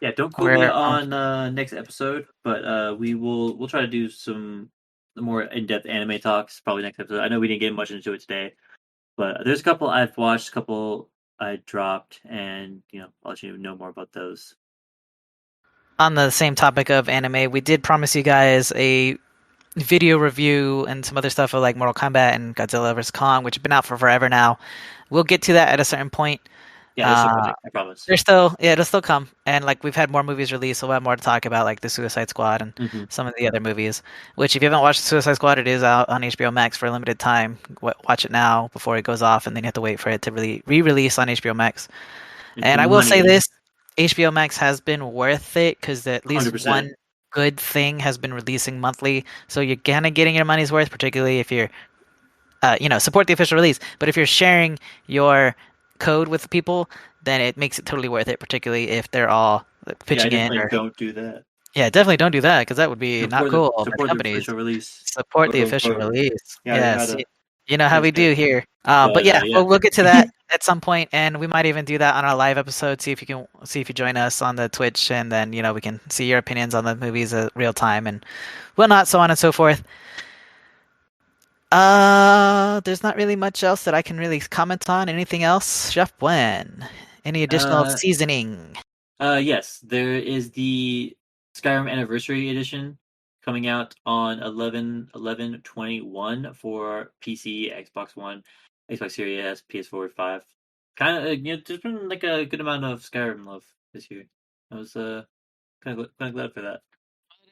Yeah, don't quote me We're on next episode, but we'll try to do some more in-depth anime talks probably next episode. I know we didn't get much into it today, but there's a couple I've watched, a couple I dropped, and I'll let you know more about those. on the same topic of anime. We did promise you guys a video review and some other stuff of like Mortal Kombat and Godzilla vs Kong, which have been out for forever now. We'll get to that at a certain point. Yeah, they're still Uh, coming. I promise. There's still, yeah, it'll still come, and like we've had more movies released, so we'll have more to talk about, like the Suicide Squad and Hmm. some of the other movies. Which, if you haven't watched Suicide Squad, it is out on HBO Max for a limited time. Watch it now before it goes off, and then you have to wait for it to really re-release on HBO Max. It's the And I will say money, this: HBO Max has been worth it because at least 100%. one good thing has been releasing monthly, so you're kind of getting your money's worth, particularly if you're support the official release. But if you're sharing your code with people, then it makes it totally worth it, particularly if they're all like, Yeah, I pitching in definitely or don't do that. yeah, definitely don't do that because that would be not cool by the Support the companies. official release. Support the Or, official or release. yada Yes, yada. you know how Good we shit. do here. But But yeah, yeah. we'll get to that at some point, and we might even do that on our live episode. See if you join us on the Twitch, and then we can see your opinions on the movies real time and whatnot, so on and so forth. There's not really much else that I can really comment on. Anything else, Chef Gwen? Any additional Uh, seasoning? yes, there is the Skyrim Anniversary Edition coming out on 11/11/21 for PC, Xbox One, Xbox Series S, PS4, 5. Kind of, there's been like a good amount of Skyrim love this year. I was kind of glad for that.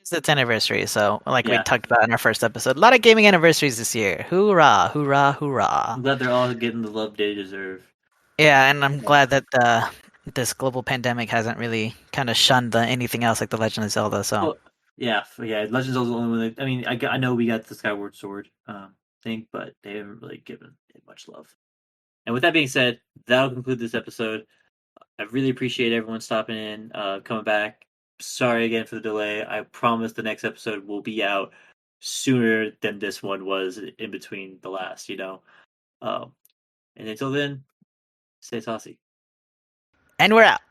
It's its anniversary, so like we Yeah, talked about in our first episode, a lot of gaming anniversaries this year. Hoorah, hoorah, hoorah! I'm glad they're all getting the love they deserve. Yeah, and I'm Yeah. glad that this global pandemic hasn't really kind of shunned anything else like The Legend of Zelda. So Well, yeah. Legends of the only one. I mean, I know we got the Skyward Sword thing, but they haven't really given it much love. And with that being said, that'll conclude this episode. I really appreciate everyone stopping in, coming back. Sorry again for the delay. I promise the next episode will be out sooner than this one was in between the last. Um, and until then, stay saucy. and we're out.